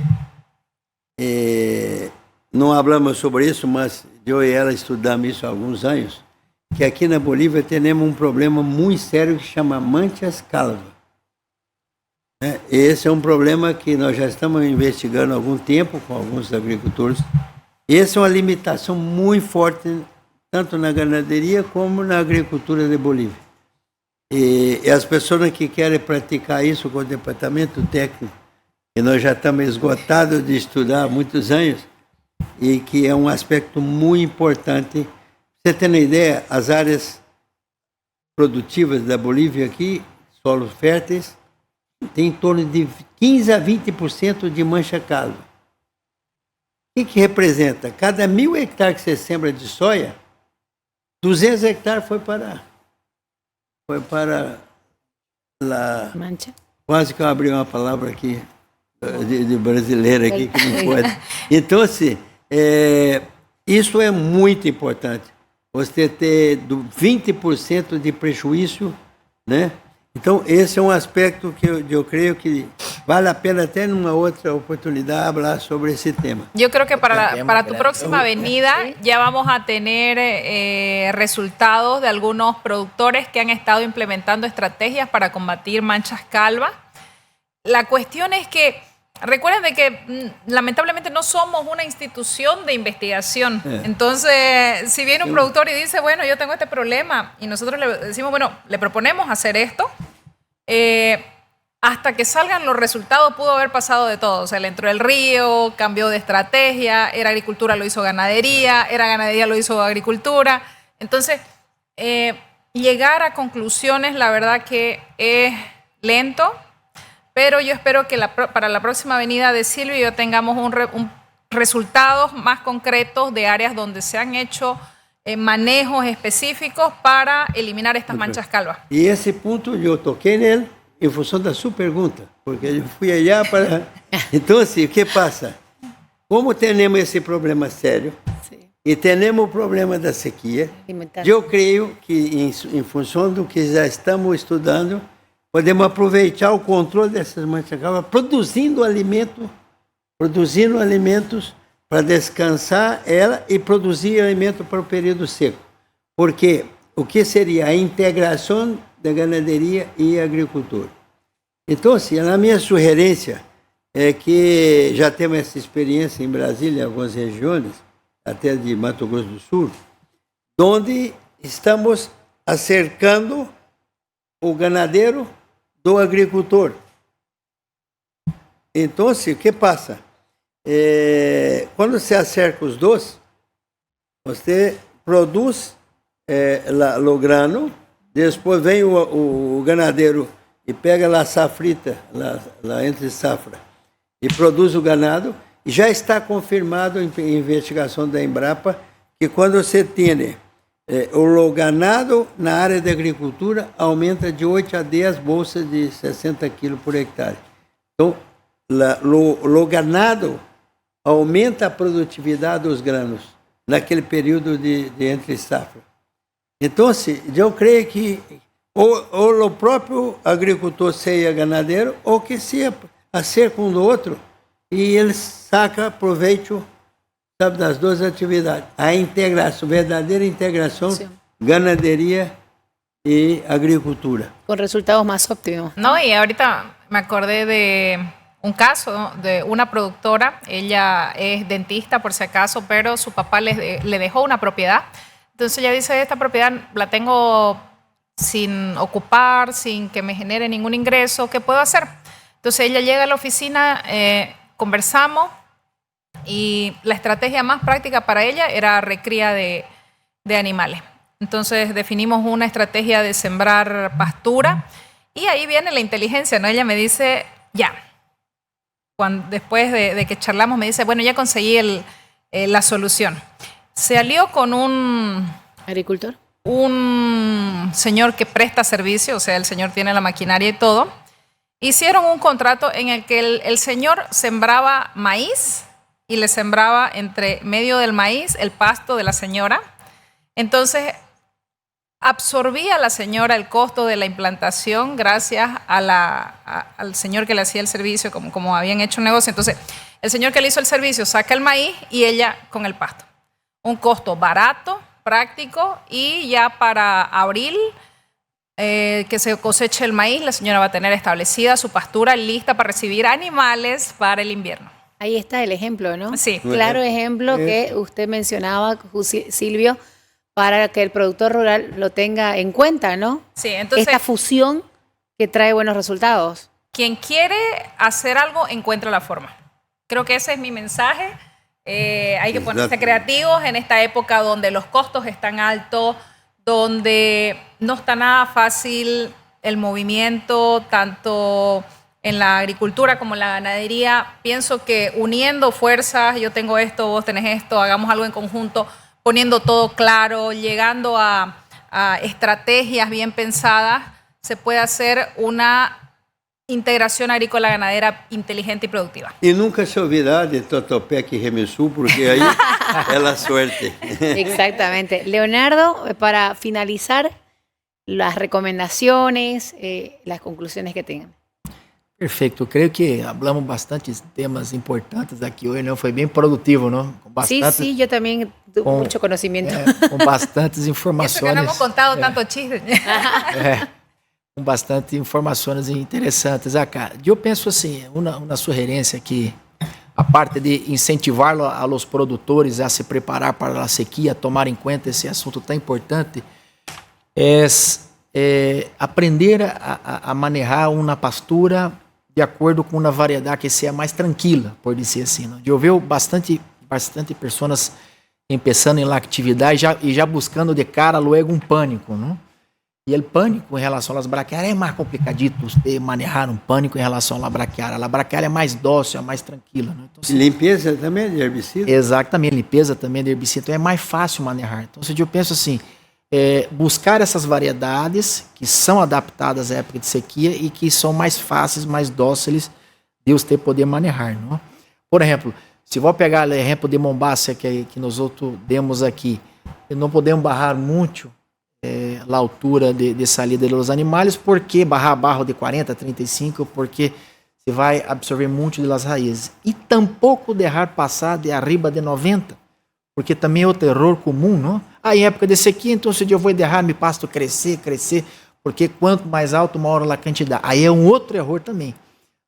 não falamos sobre isso, mas eu e ela estudamos isso há alguns anos, que aqui na Bolívia temos um problema muito sério que chama manchas calvas. Esse é um problema que nós já estamos investigando há algum tempo com alguns agricultores. Essa é uma limitação muito forte, tanto na ganaderia como na agricultura de Bolívia. E as pessoas que querem praticar isso com o departamento técnico, que nós já estamos esgotados de estudar há muitos anos, e que é um aspecto muito importante. Você tem uma ideia, as áreas produtivas da Bolívia aqui, solos férteis, tem em torno de 15 a 20% de mancha calva. O que representa? Cada 1.000 hectares que você sembra de soja, 200 hectares foi para lá. Mancha. Quase que eu abri uma palavra aqui de brasileira aqui que não pode. Então, assim, isso é muito importante. Você ter 20% de prejuízo, né? Então, esse é um aspecto que eu creio que vale a pena até numa outra oportunidad hablar sobre ese tema. Yo creo que para tu próxima venida ya vamos a tener resultados de algunos productores que han estado implementando estrategias para combatir manchas calvas. La cuestión es que recuerden de que lamentablemente no somos una institución de investigación. Entonces, si viene un productor y dice, bueno, yo tengo este problema, y nosotros le decimos, bueno, le proponemos hacer esto, hasta que salgan los resultados pudo haber pasado de todo. O sea, le entró el río, cambió de estrategia, era agricultura, lo hizo ganadería, era ganadería, lo hizo agricultura. Entonces, llegar a conclusiones, la verdad que es lento, pero yo espero que para la próxima venida de Silvio yo tengamos resultados más concretos de áreas donde se han hecho manejos específicos para eliminar estas manchas calvas. E esse ponto eu toquei nele em função da sua pergunta, porque eu fui allá para... Então, assim, o que passa? Como temos esse problema sério, e temos o problema da sequia, eu creio que, em função do que já estamos estudando, podemos aproveitar o controle dessas manchas calvas, produzindo alimentos para descansar ela e produzir alimento para o período seco. Porque o que seria a integração da ganaderia e agricultura. Então, assim, a minha sugerência é que já temos essa experiência em Brasília, em algumas regiões, até de Mato Grosso do Sul, onde estamos acercando o ganadeiro do agricultor. Então, assim, o que passa? Quando você acerca os dois, você produz o grano, depois vem o ganadeiro e pega a safrita, lá entre safra, e produz o ganado, e já está confirmado em investigação da Embrapa que quando você tem o ganado na área de agricultura, aumenta de 8 a 10 bolsas de 60 quilos por hectare. Então, o ganado aumenta a produtividade dos granos naquele período de entre safra. Então, eu creio que ou o próprio agricultor seja ganadeiro, ou que se acerca um do outro e ele saca proveito, sabe, das duas atividades. A integração, verdadeira integração, ganaderia y agricultura. Con resultados más óptimos. No, y ahorita me acordé de un caso de una productora. Ella es dentista, por si acaso, pero su papá le dejó una propiedad. Entonces ella dice, esta propiedad la tengo sin ocupar, sin que me genere ningún ingreso, ¿qué puedo hacer? Entonces ella llega a la oficina, conversamos, y la estrategia más práctica para ella era recría de animales. Entonces definimos una estrategia de sembrar pastura, y ahí viene la inteligencia, ¿no? Ella me dice, ya, después de que charlamos, me dice, bueno, ya conseguí la solución. Se alió con un ¿Agricultor? Un señor que presta servicio, o sea, el señor tiene la maquinaria y todo. Hicieron un contrato en el que el señor sembraba maíz y le sembraba entre medio del maíz el pasto de la señora. Entonces, absorbía la señora el costo de la implantación gracias al señor que le hacía el servicio, como habían hecho un negocio. Entonces, el señor que le hizo el servicio saca el maíz y ella con el pasto. Un costo barato, práctico, y ya para abril que se coseche el maíz, la señora va a tener establecida su pastura lista para recibir animales para el invierno. Ahí está el ejemplo, ¿no? Sí. Claro ejemplo que usted mencionaba, Silvio, para que el productor rural lo tenga en cuenta, ¿no? Sí, entonces esta fusión que trae buenos resultados. Quien quiere hacer algo, encuentra la forma. Creo que ese es mi mensaje. Hay que ponerse creativos en esta época donde los costos están altos, donde no está nada fácil el movimiento, tanto en la agricultura como en la ganadería. Pienso que uniendo fuerzas, yo tengo esto, vos tenés esto, hagamos algo en conjunto, poniendo todo claro, llegando a estrategias bien pensadas, se puede hacer una integración agrícola ganadera inteligente y productiva. E nunca se olvidar de Totopec y Remesul, porque ahí es la suerte. Exactamente. Leonardo, para finalizar, las recomendaciones, las conclusiones que tengan. Perfeito, creio que hablamos bastantes temas importantes aqui hoje, não? Foi bem produtivo, não? Com bastantes, Sí, yo también tuve mucho conocimiento. Com bastantes informações. Eso que no hemos contado tanto chiste. Com bastante informações interessantes acá. Eu penso assim, uma sugerência que, a parte de incentivar a los produtores a se preparar para a sequia, tomar em conta esse assunto tão importante, é aprender a manejar uma pastura de acordo com uma variedade que seja mais tranquila, por dizer assim. Não? Eu vejo bastante pessoas começando em la atividade e já buscando de cara logo um pânico, não? E o pânico em relação às braquiárias é mais complicadito você manejar um pânico em relação à braquiária. A braquiária é mais dócil, é mais tranquila. Né? Então, Limpeza também de herbicida? Exatamente, limpeza também de herbicida. Então é mais fácil manejar. Então, eu penso assim, buscar essas variedades que são adaptadas à época de sequia e que são mais fáceis, mais dóceis de você poder manejar. Não? Por exemplo, se vou pegar o exemplo de Mombasa que nós outros demos aqui, não podemos barrar muito a altura de salida dos animais, porque barrar barro de 40, 35, porque você vai absorver muito das raízes. E tampouco deixar passar de arriba de 90, porque também é outro erro comum, não? Em época de sequia, então eu vou deixar meu pasto crescer, porque quanto mais alto, maior a quantidade. Aí é um outro erro também.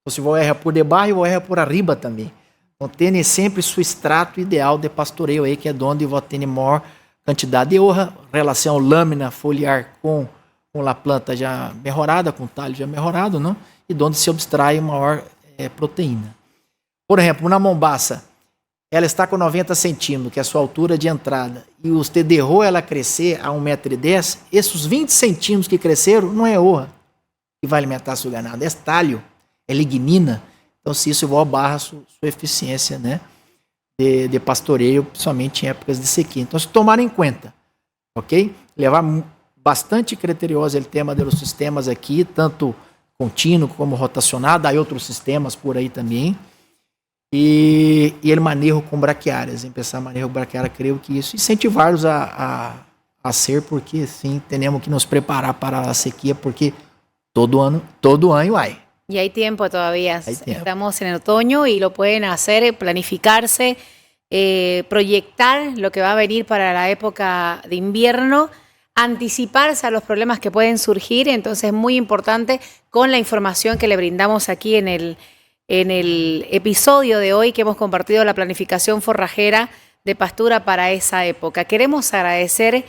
Então, se vou errar por debaixo, vou errar por arriba também. Então, tenha sempre seu extrato ideal de pastoreio aí, que é onde vou ter maior quantidade de honra, relação lâmina foliar com a planta já melhorada, com o talho já melhorado, não? E de onde se abstrai maior proteína. Por exemplo, na Mombasa, ela está com 90 centímetros, que é a sua altura de entrada, e você derrou ela crescer a 1,10 m, esses 20 centímetros que cresceram não é honra que vai alimentar seu ganado, é talho, é lignina. Então, se isso barra sua eficiência, né? De pastoreio, principalmente em épocas de sequia. Então, se tomar em conta, ok? Levar bastante criterioso o tema dos sistemas aqui, tanto contínuo como rotacionado, há outros sistemas por aí também. E o manejo com braquiárias, empezar manejo com braquiária, creio que isso, incentivar-los a ser, porque sim, temos que nos preparar para a sequia, porque todo ano vai. Y hay tiempo todavía. Hay tiempo. Estamos en el otoño y lo pueden hacer, planificarse, proyectar lo que va a venir para la época de invierno anticiparse a los problemas que pueden surgir. Entonces es muy importante con la información que le brindamos aquí en el episodio de hoy, que hemos compartido la planificación forrajera de pastura para esa época. Queremos agradecer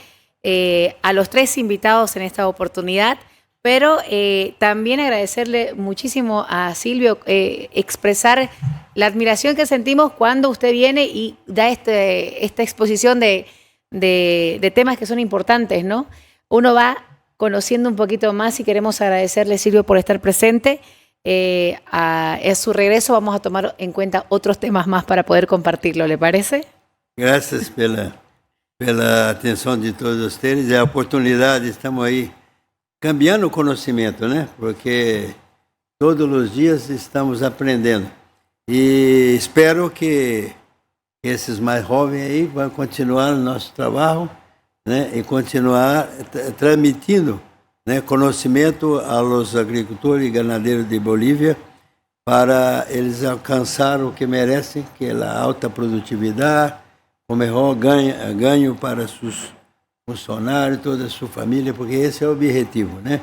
a los 3 invitados en esta oportunidad, pero también agradecerle muchísimo a Silvio, expresar la admiración que sentimos cuando usted viene y da esta exposición de temas que son importantes, ¿no? Uno va conociendo un poquito más y queremos agradecerle, Silvio, por estar presente. A su regreso vamos a tomar en cuenta otros temas más para poder compartirlo, ¿le parece? Graças pela atenção de todos vocês e a oportunidade. Estamos aí cambiando o conhecimento, né? Porque todos os dias estamos aprendendo. E espero que esses mais jovens aí vão continuar o nosso trabalho, né? E continuar transmitindo, né, conhecimento aos agricultores e ganadeiros de Bolívia para eles alcançar o que merecem, que é a alta produtividade, o melhor ganho para seus funcionários, toda a sua família, porque esse é o objetivo, né?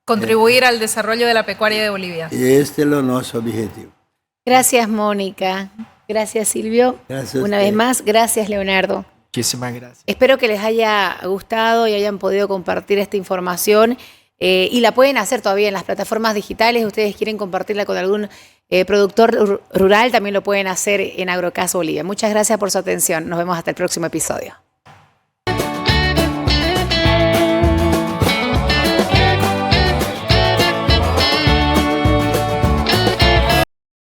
Contribuir al desarrollo de la pecuaria de Bolivia. E este é o nosso objetivo. Gracias, Mónica. Gracias, Silvio. Gracias Una vez más, gracias, Leonardo. Muchísimas gracias. Espero que les haya gustado y hayan podido compartir esta información. Y la pueden hacer todavía en las plataformas digitales. Ustedes quieren compartirla con algún productor rural, también lo pueden hacer en Agrocast Bolivia. Muchas gracias por su atención. Nos vemos hasta el próximo episodio.